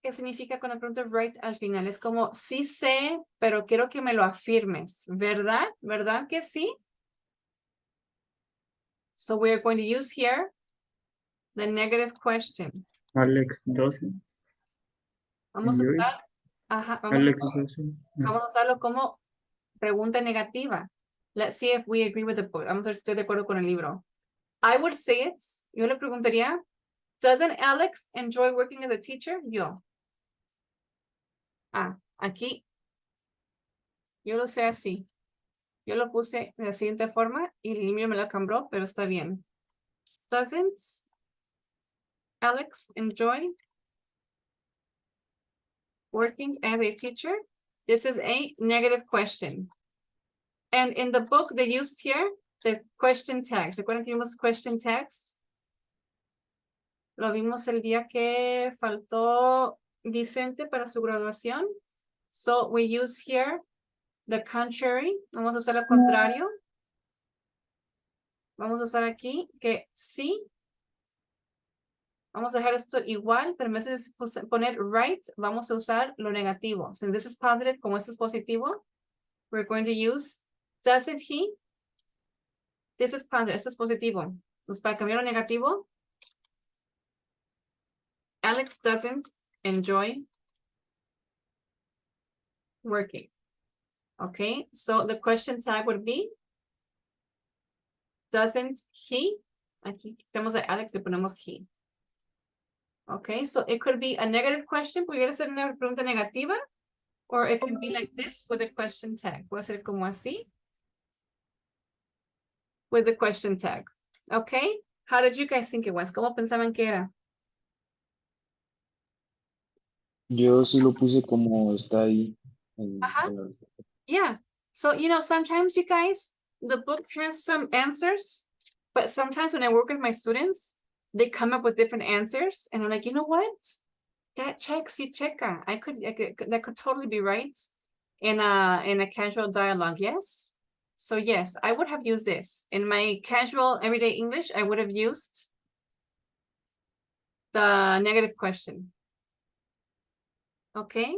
¿Qué significa cuando pregunto right al final? Es como, sí sé, pero quiero que me lo afirmes, ¿verdad? ¿Verdad que sí? So we're going to use here the negative question. Alex 12. Vamos a Enjoy. usar, ajá, Alex 12. vamos a usarlo como pregunta negativa. Let's see if we agree with the book. Vamos a ver si estoy de acuerdo con el libro. I would say it. Yo le preguntaría, doesn't Alex enjoy working as a teacher? Yo. Aquí. Yo lo sé así. Yo lo puse de la siguiente forma y el libro me lo cambió, pero está bien. Doesn't Alex enjoy working as a teacher? This is a negative question. And in the book, they used here the question tags. ¿Se acuerdan que vimos question tags? Lo vimos el día que faltó Vicente para su graduación. So we use here the contrary. Vamos a usar lo contrario. Vamos a usar aquí que sí. Vamos a dejar esto igual, pero en vez de poner right, vamos a usar lo negativo. So this is positive, como esto es positivo, we're going to use doesn't he? This is positive, esto es positivo. Entonces, para cambiar lo negativo, Alex doesn't enjoy working. Okay, so the question tag would be, doesn't he? Aquí tenemos a Alex, le ponemos he. Okay, so it could be a negative question, pudiera ser una pregunta negativa, or it could be like this with a question tag. Puede ser como así, with the question tag. Okay, how did you guys think it was? ¿Cómo pensaban que era? Yo sí lo puse como está ahí Ajá. en la respuesta. Yeah, so sometimes you guys, the book has some answers, but sometimes when I work with my students, they come up with different answers, and I'm like, you know what? That checks, sí checa. That could totally be right in a casual dialogue, yes? So yes, I would have used this. In my casual everyday English, I would have used the negative question. Okay.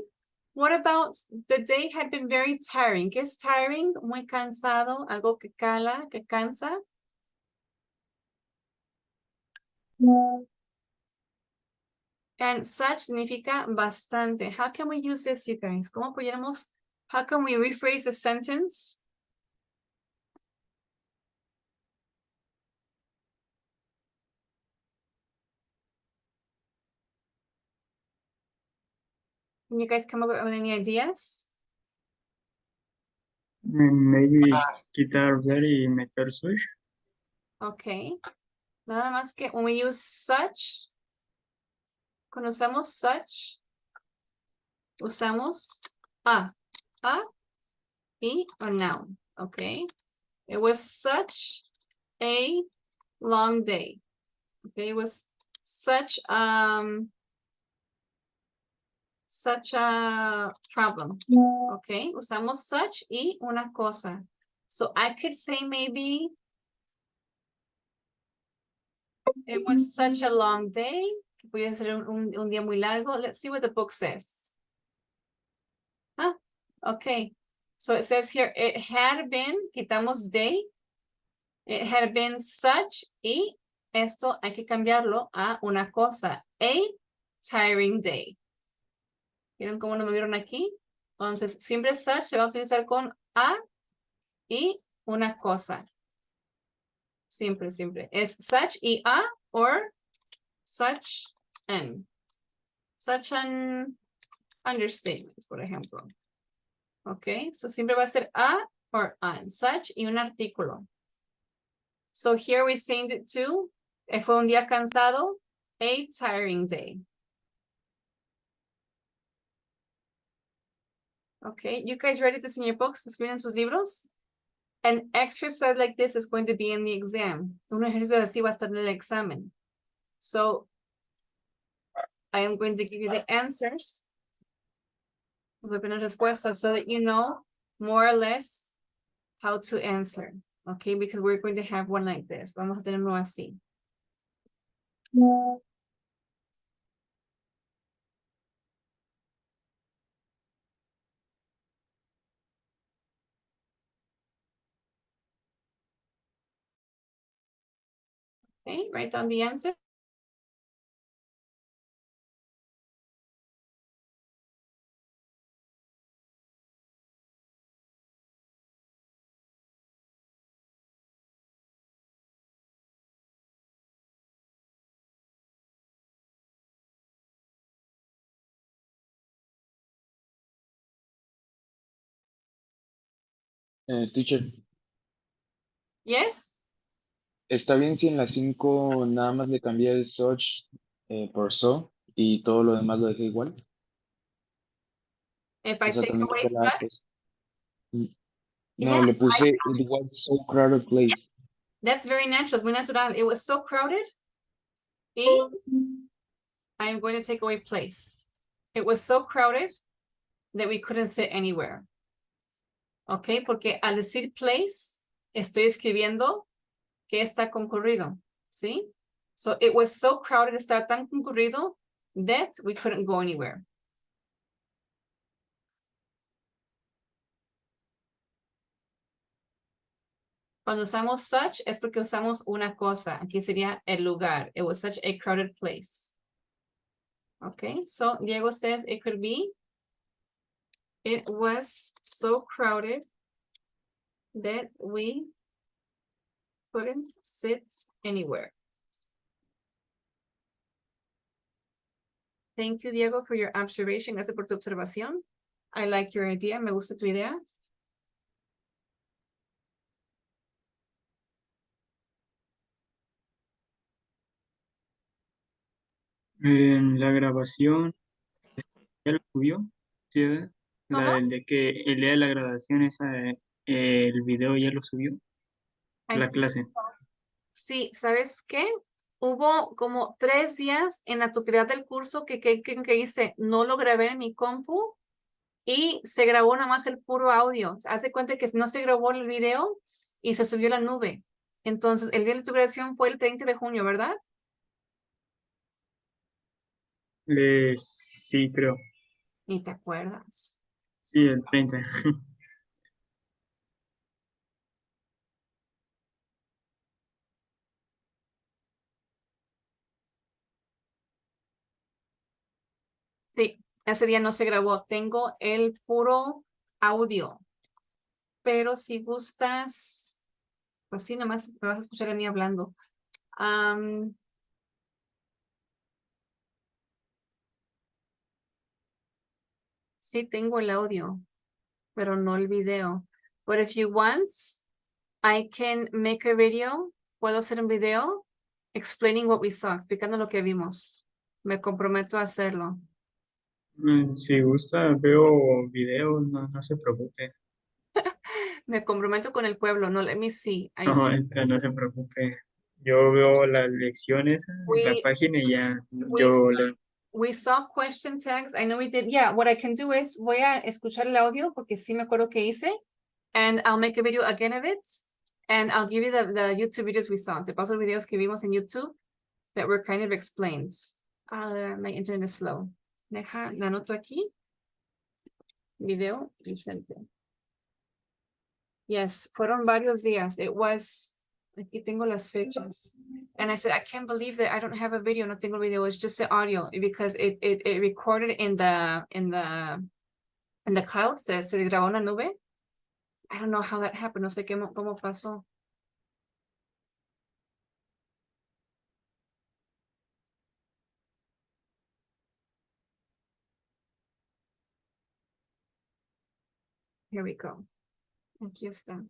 What about the day had been very tiring? ¿Qué es tiring? Muy cansado, algo que cala, que cansa. And such significa bastante. How can we use this, you guys? ¿Cómo pudiéramos, how can we rephrase a sentence? Can you guys come up with any ideas? Maybe quitar very y meter such. Okay. Nada más que when we use such, cuando usamos such, usamos a, y, or noun. Okay. It was such a long day. Okay, it was such a problem. Okay, usamos such y una cosa. So I could say maybe it was such a long day. Puede ser un día muy largo. Let's see what the book says. Okay, so it says here, it had been, quitamos day. It had been such y esto hay que cambiarlo a una cosa. A tiring day. ¿Vieron cómo no me vieron aquí? Entonces, siempre such se va a utilizar con a y una cosa. Siempre, siempre. Es such y a or such an. Such an understatement, por ejemplo. Ok, so siempre va a ser a or an. Such y un artículo. So here we changed it to, fue un día cansado, a tiring day. Okay, you guys ready to see your books? ¿Escriben sus libros? An exercise like this is going to be in the exam. Un ejercicio así va a estar en el examen. So, I am going to give you the answers. Os voy a poner respuestas so that you know more or less how to answer. Okay, because we're going to have one like this. Vamos a tener uno así. Okay, write down the answer. Teacher, Yes, ¿está bien si en las 5 nada más le cambié el Soch por So y todo lo demás lo dejé igual? if I O sea, take también away quité la such, cosa. Mm, yeah, No, le puse It was so crowded place. that's very natural, es muy natural. It was so crowded. Y I'm going to take away place. It was so crowded that we couldn't sit anywhere. Ok, porque al decir place, estoy escribiendo que está concurrido, ¿sí? So it was so crowded, estaba tan concurrido that we couldn't go anywhere. Cuando usamos such es porque usamos una cosa. Aquí sería el lugar. It was such a crowded place. Okay, so Diego says it could be, it was so crowded that we couldn't sit anywhere. Thank you, Diego, for your observation. Gracias por tu observación. I like your idea. Me gusta tu idea. En la grabación, ¿ya lo subió? ¿Sí, verdad? ¿Cómo? El día de la graduación, el video ya lo subió, I la think clase. sí, ¿sabes qué? Hubo como 3 días en la totalidad del curso que hice, no lo grabé en mi compu y se grabó nada más el puro audio. Hace cuenta que no se grabó el video y se subió a la nube. Entonces, el día de tu graduación fue el 30 de junio, ¿verdad? Sí, creo. Ni te acuerdas. Sí, el 30. Sí, ese día no se grabó. Tengo el puro audio. Pero si gustas, pues sí, nada más me vas a escuchar a mí hablando. Sí tengo el audio, pero no el video. But if you want, I can make a video. Puedo hacer un video explaining what we saw, explicando lo que vimos. Me comprometo a hacerlo. Si gusta, veo videos, no se preocupe. Me comprometo con el pueblo. No, let me see. No, no se preocupe. Yo veo las lecciones en la We, página y ya we, yo le... we saw question tags. I know we did. Yeah, what I can do is voy a escuchar el audio porque sí me acuerdo que hice. And I'll make a video again of it. And I'll give you the YouTube videos we saw. Te paso los videos que vimos en YouTube that were kind of explained. My internet is slow. Deja, la anoto aquí. Video Vicente. Yes, fueron varios días. It was, aquí tengo las fechas. And I said, I can't believe that I don't have a video. No tengo video. It's just the audio because it recorded in the cloud. Se grabó en la nube. I don't know how that happened. No sé cómo pasó. Here we go. Aquí está.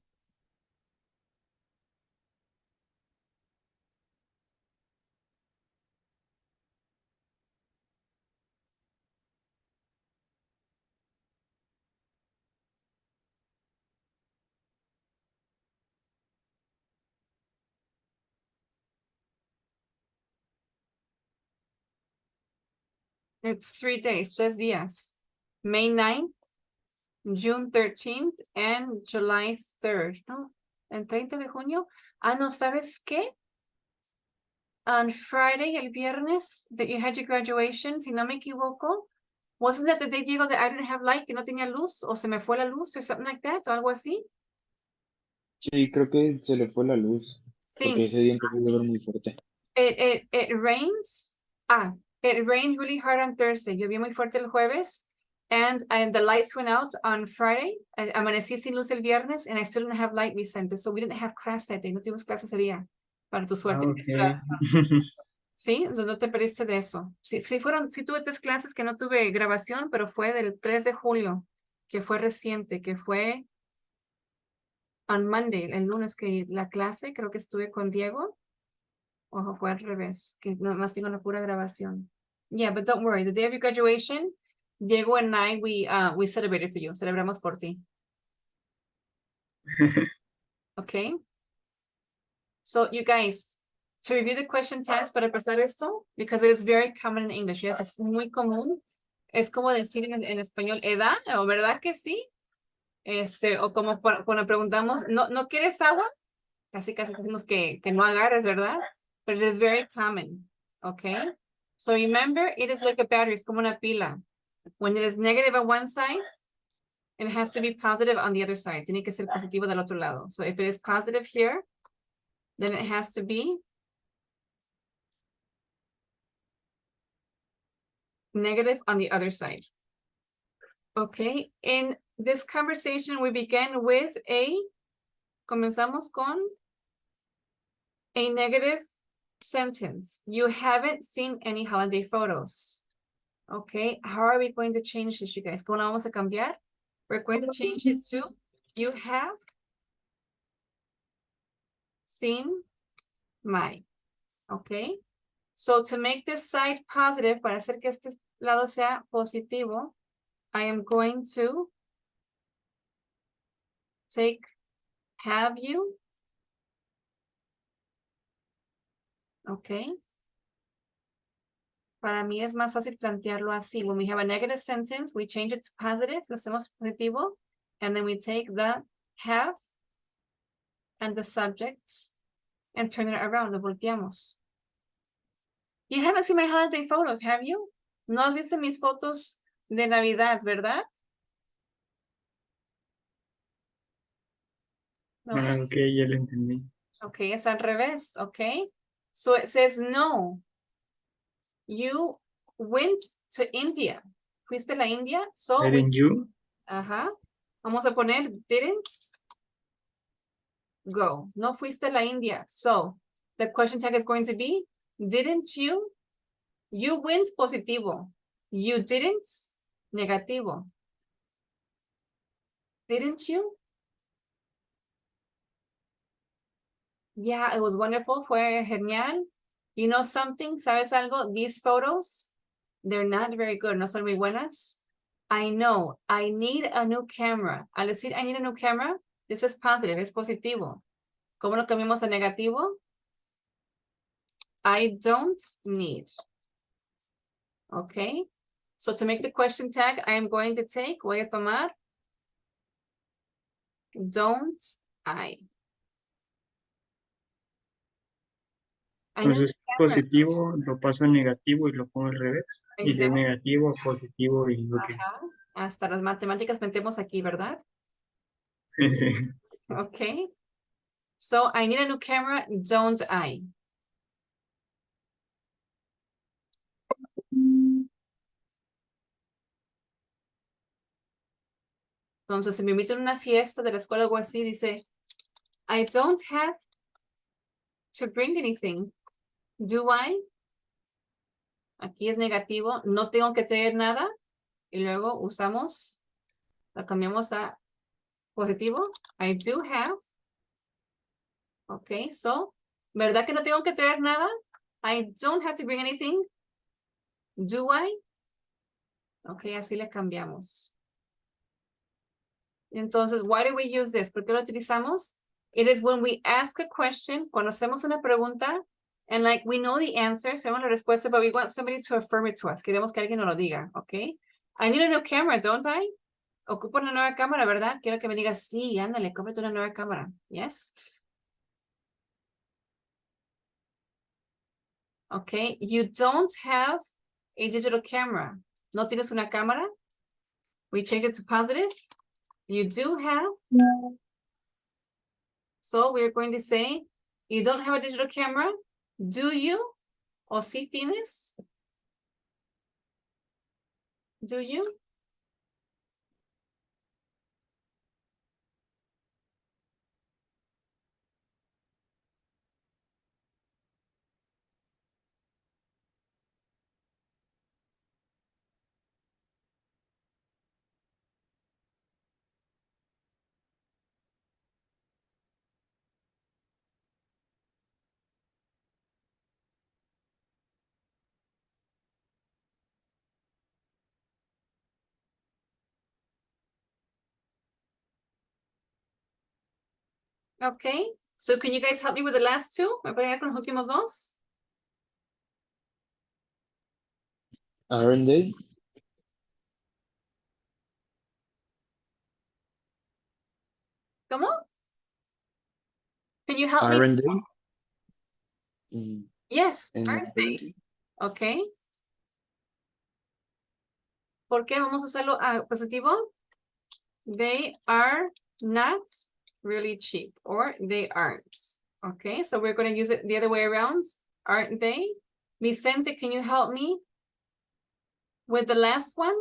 It's 3 days, 3 días. May 9th, June 13th, and July 3rd. No, el 30 de junio. No, ¿sabes qué? On Friday, el viernes, that you had your graduation, si no me equivoco, wasn't that the day, Diego, that I didn't have light, que no tenía luz, o se me fue la luz, or something like that, o algo así? Sí, creo que se le fue la luz, porque Sí, ese día empezó a llover muy fuerte. It rains. It rained really hard on Thursday. Llovió muy fuerte el jueves. And the lights went out on Friday. Amanecí sin luz el viernes, and I still didn't have light, Vicente. So we didn't have class that day. No tuvimos clase ese día. Para tu suerte. Okay. Sí, entonces no te perdiste de eso. Sí, sí tuve 3 clases que no tuve grabación, pero fue del 3 de julio, que fue reciente, que fue on Monday, el lunes que la clase, creo que estuve con Diego. O fue al revés, que nomás tengo la pura grabación. Yeah, but don't worry, the day of your graduation, Diego and I, we celebrated for you. Celebramos por ti. Okay. So you guys, to review the question tags para pasar esto, because it is very common in English. Yes, es muy común. Es como decir en español, edad, o verdad que sí. O como cuando preguntamos, ¿no quieres agua? Casi decimos que no agarres, ¿verdad? But it is very common. Okay. So remember, it is like a battery, es como una pila. When it is negative on one side, it has to be positive on the other side. Tiene que ser positivo del otro lado. So if it is positive here, then it has to be negative on the other side. Okay, in this conversation, we begin with comenzamos con a negative sentence. You haven't seen any holiday photos. Okay, how are we going to change this, you guys? ¿Cómo la vamos a cambiar? We're going to change it to, you have seen my. Okay, so to make this side positive, para hacer que este lado sea positivo, I am going to take have you. Okay. Para mí es más fácil plantearlo así. When we have a negative sentence, we change it to positive, lo hacemos positivo, and then we take the have and the subject and turn it around, lo volteamos. You haven't seen my holiday photos, have you? No has visto mis fotos de Navidad, ¿verdad? No. Ok, ya lo entendí. Okay, es al revés, okay? So it says no. You went to India. ¿Fuiste a la India? So Didn't you? Ajá. Vamos a poner didn't go. No fuiste a la India. So the question tag is going to be, didn't you? You went positivo. You didn't negativo. Didn't you? Yeah, it was wonderful. Fue genial. You know something? ¿Sabes algo? These photos, they're not very good. No son muy buenas. I know. I need a new camera. Al decir I need a new camera, this is positive, es positivo. ¿Cómo lo cambiamos a negativo? I don't need. Okay. So to make the question tag, I am going to take, voy a tomar, don't I. Entonces, positivo lo paso a negativo y lo pongo al revés. Y si es negativo, positivo y ok. Ajá. Hasta las matemáticas metemos aquí, ¿verdad? Sí. Okay. So I need a new camera, don't I? Entonces, si me invitan a una fiesta de la escuela o algo así, dice, I don't have to bring anything. Do I? Aquí es negativo, no tengo que traer nada. Y luego usamos, lo cambiamos a positivo. I do have. Ok, so, ¿verdad que no tengo que traer nada? I don't have to bring anything. Do I? Ok, así le cambiamos. Entonces, why do we use this? ¿Por qué lo utilizamos? It is when we ask a question, cuando hacemos una pregunta, and like we know the answer, sabemos la respuesta, but we want somebody to affirm it to us. Queremos que alguien nos lo diga, ¿ok? I need a new camera, don't I? Ocupo una nueva cámara, ¿verdad? Quiero que me diga, sí, ándale, cómprate una nueva cámara. Yes. Okay, you don't have a digital camera. ¿No tienes una cámara? We change it to positive. You do have. So we're going to say, you don't have a digital camera. Do you? ¿O sí tienes? Do you? Okay. So can you guys help me with the last two? ¿Me pueden ayudar con los últimos dos? Aren't they? ¿Cómo? Can you help me? Aren't they? Yes, And aren't they? Okay. ¿Por qué vamos a usarlo a positivo? They are not really cheap, or they aren't. Okay, so we're going to use it the other way around. Aren't they? Vicente, can you help me with the last one?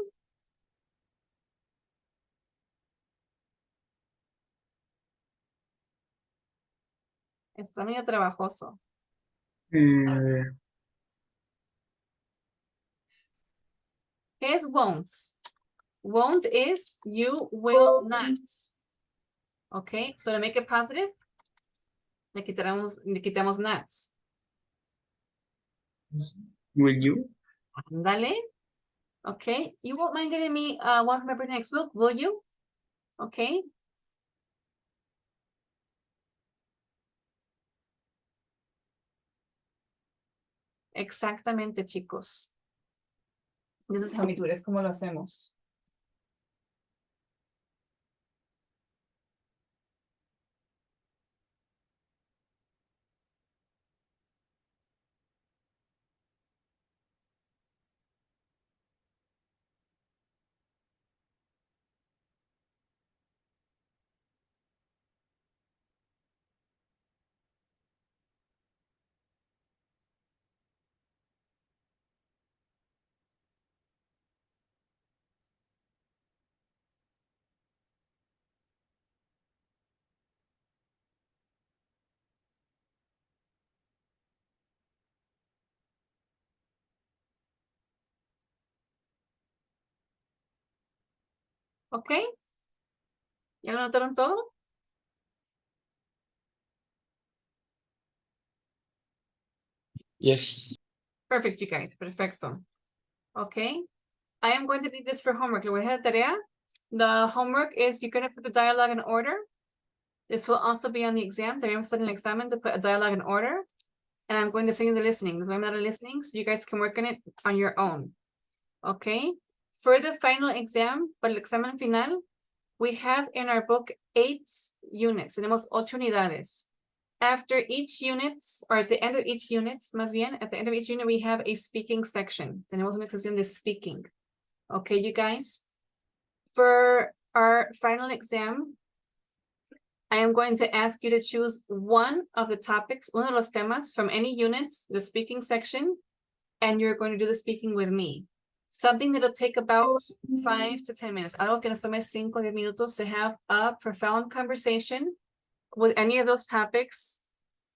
Está medio trabajoso. Eh, ¿Qué es won't? Won't is you will not. Okay, so to make it positive, le quitamos not. will you? Ándale. Okay, you won't mind getting me one from every next book, will you? Okay. Exactamente, chicos. This is how we do it. Es como lo hacemos. Okay. ¿Ya lo notaron todo? Yes. Perfect, you guys. Perfecto. Okay. I am going to need this for homework. Le voy a dejar tarea. The homework is you're going to put the dialogue in order. This will also be on the exam. Tenemos en el examen to put a dialogue in order. And I'm going to send you the listening. Les voy a mandar el listening so you guys can work on it on your own. Okay. For the final exam, para el examen final, we have in our book 8 units. Tenemos 8 unidades. After each unit, or at the end of each unit, más bien, at the end of each unit, we have a speaking section. Tenemos una sección de speaking. Okay, you guys. For our final exam, I am going to ask you to choose one of the topics, uno de los temas from any unit, the speaking section, and you're going to do the speaking with me. Something that'll take about 5 to 10 minutes. Algo que nos tome 5 o 10 minutos to have a profound conversation with any of those topics.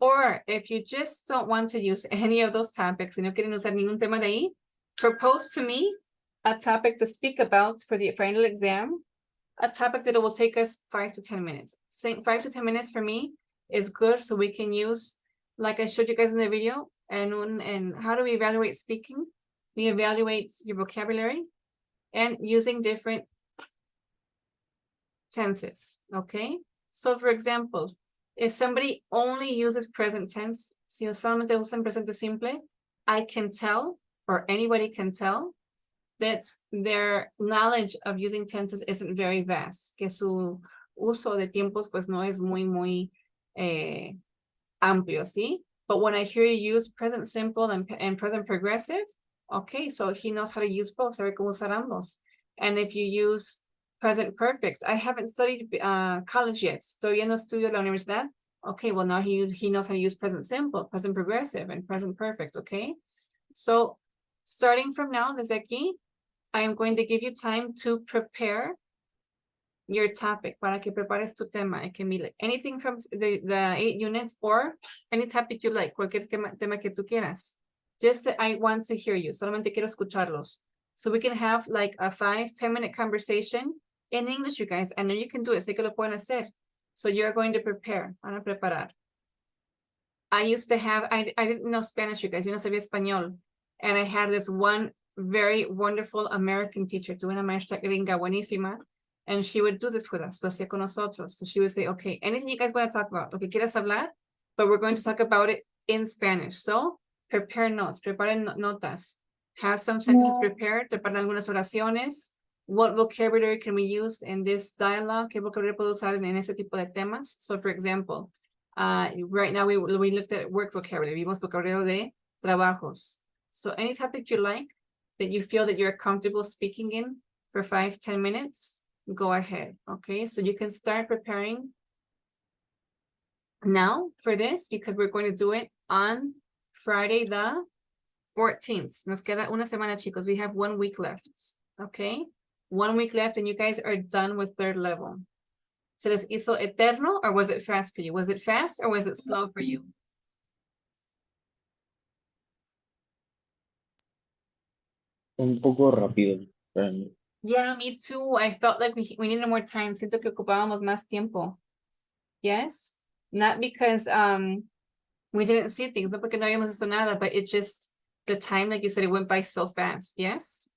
Or if you just don't want to use any of those topics, y no quieren usar ningún tema de ahí, propose to me a topic to speak about for the final exam, a topic that it will take us 5 to 10 minutes. Saying 5 to 10 minutes for me is good, so we can use, like I showed you guys in the video, and how do we evaluate speaking? We evaluate your vocabulary and using different tenses, okay? So for example, if somebody only uses present tense, si solamente usan presente simple, I can tell, or anybody can tell, that their knowledge of using tenses isn't very vast, que su uso de tiempos pues no es muy amplio, ¿sí? But when I hear you use present simple and present progressive, okay, so he knows how to use both, sabe cómo usar ambos. And if you use present perfect, I haven't studied college yet, todavía no estudio la universidad, Okay, well now he knows how to use present simple, present progressive, and present perfect, okay? So starting from now, desde aquí, I am going to give you time to prepare your topic, para que prepares tu tema. It can be like anything from the 8 units or any topic you like, cualquier tema que tú quieras. Just that I want to hear you, solamente quiero escucharlos. So we can have like a 5-10 minute conversation in English, you guys. I know you can do it, sé que lo pueden hacer. So you're going to prepare, van a preparar. I used to have, I didn't know Spanish, you guys, yo no sabía español. And I had this one very wonderful American teacher, tuve una maestra gringa buenísima, and she would do this with us, lo hacía con nosotros. So she would say, okay, anything you guys want to talk about, lo que quieras hablar, but we're going to talk about it in Spanish. So prepare notes, preparen notas, have some sentences prepared, preparen algunas oraciones. What vocabulary can we use in this dialogue? ¿Qué vocabulario puedo usar en ese tipo de temas? So for example, right now we looked at work vocabulary, vimos vocabulario de trabajos. So any topic you like that you feel that you're comfortable speaking in for 5-10 minutes, go ahead. Okay, so you can start preparing now for this because we're going to do it on Friday the 14th. Nos queda una semana, chicos. We have 1 week left. Okay, 1 week left and you guys are done with 3rd level. ¿Se les hizo eterno or was it fast for you? Was it fast or was it slow for you? Un poco rápido para mí. Yeah, me too. I felt like we needed more time. Siento que ocupábamos más tiempo. Yes, not because we didn't see things, no porque no habíamos visto nada, but it just the time, like you said, it went by so fast. Yes.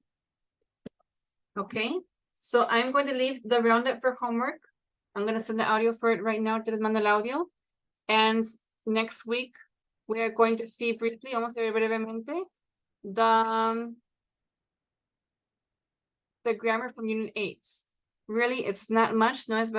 Okay, so I'm going to leave the roundup for homework. I'm going to send the audio for it right now. Te les mando el audio. And next week, we are going to see briefly, almost very brevemente, the grammar from Unit 8. Really, it's not much, no es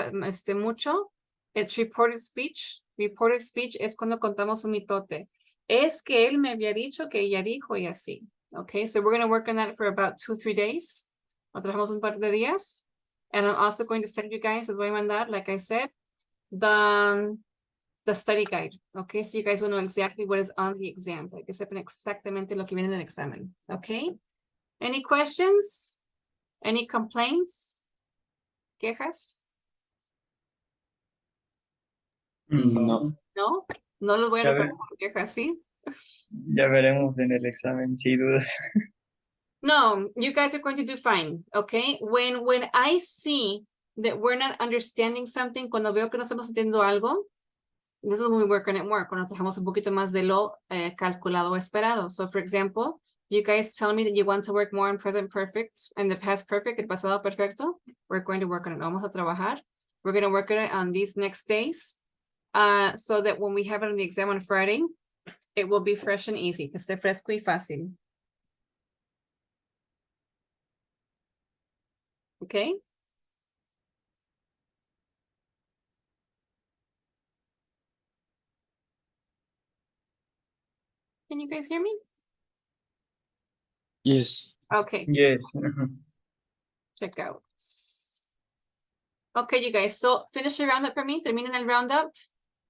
mucho. It's reported speech. Reported speech es cuando contamos un mitote. Es que él me había dicho que ella dijo y así. Okay, so we're going to work on that for about 2-3 days. Lo trabajamos un par de días. And I'm also going to send you guys, les voy a mandar, like I said, the study guide. Okay, so you guys will know exactly what is on the exam. Like que sepan exactamente lo que viene en el examen. Okay, any questions? Any complaints? ¿Quejas? No. No, no los voy a Ya recordar por quejas, ¿sí? Ya veremos en el examen, sin dudas. No, you guys are going to do fine, okay? When I see that we're not understanding something, cuando veo que no estamos entendiendo algo, this is when we work on it more, cuando trabajamos un poquito más de lo calculado o esperado. So, for example, you guys tell me that you want to work more on present perfect and the past perfect, el pasado perfecto. We're going to work on it. Vamos a trabajar. We're going to work on it on these next days. So that when we have it on the exam on Friday, it will be fresh and easy. Que esté fresco y fácil. Okay? Can you guys hear me? Yes. Okay, Yes. check out. Okay, you guys, so finish the roundup for me. Terminen el roundup.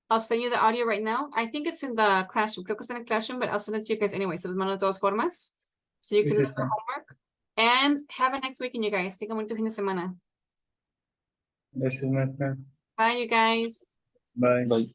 I'll send you the audio right now. I think it's in the classroom. Creo que está en el classroom, but I'll send it to you guys anyway. So les mando de todas formas. So you can do Yes, the homework. And have a nice weekend, you guys. Tengan un bonito fin de semana. Gracias, maestra. Bye, you guys. Bye. Bye.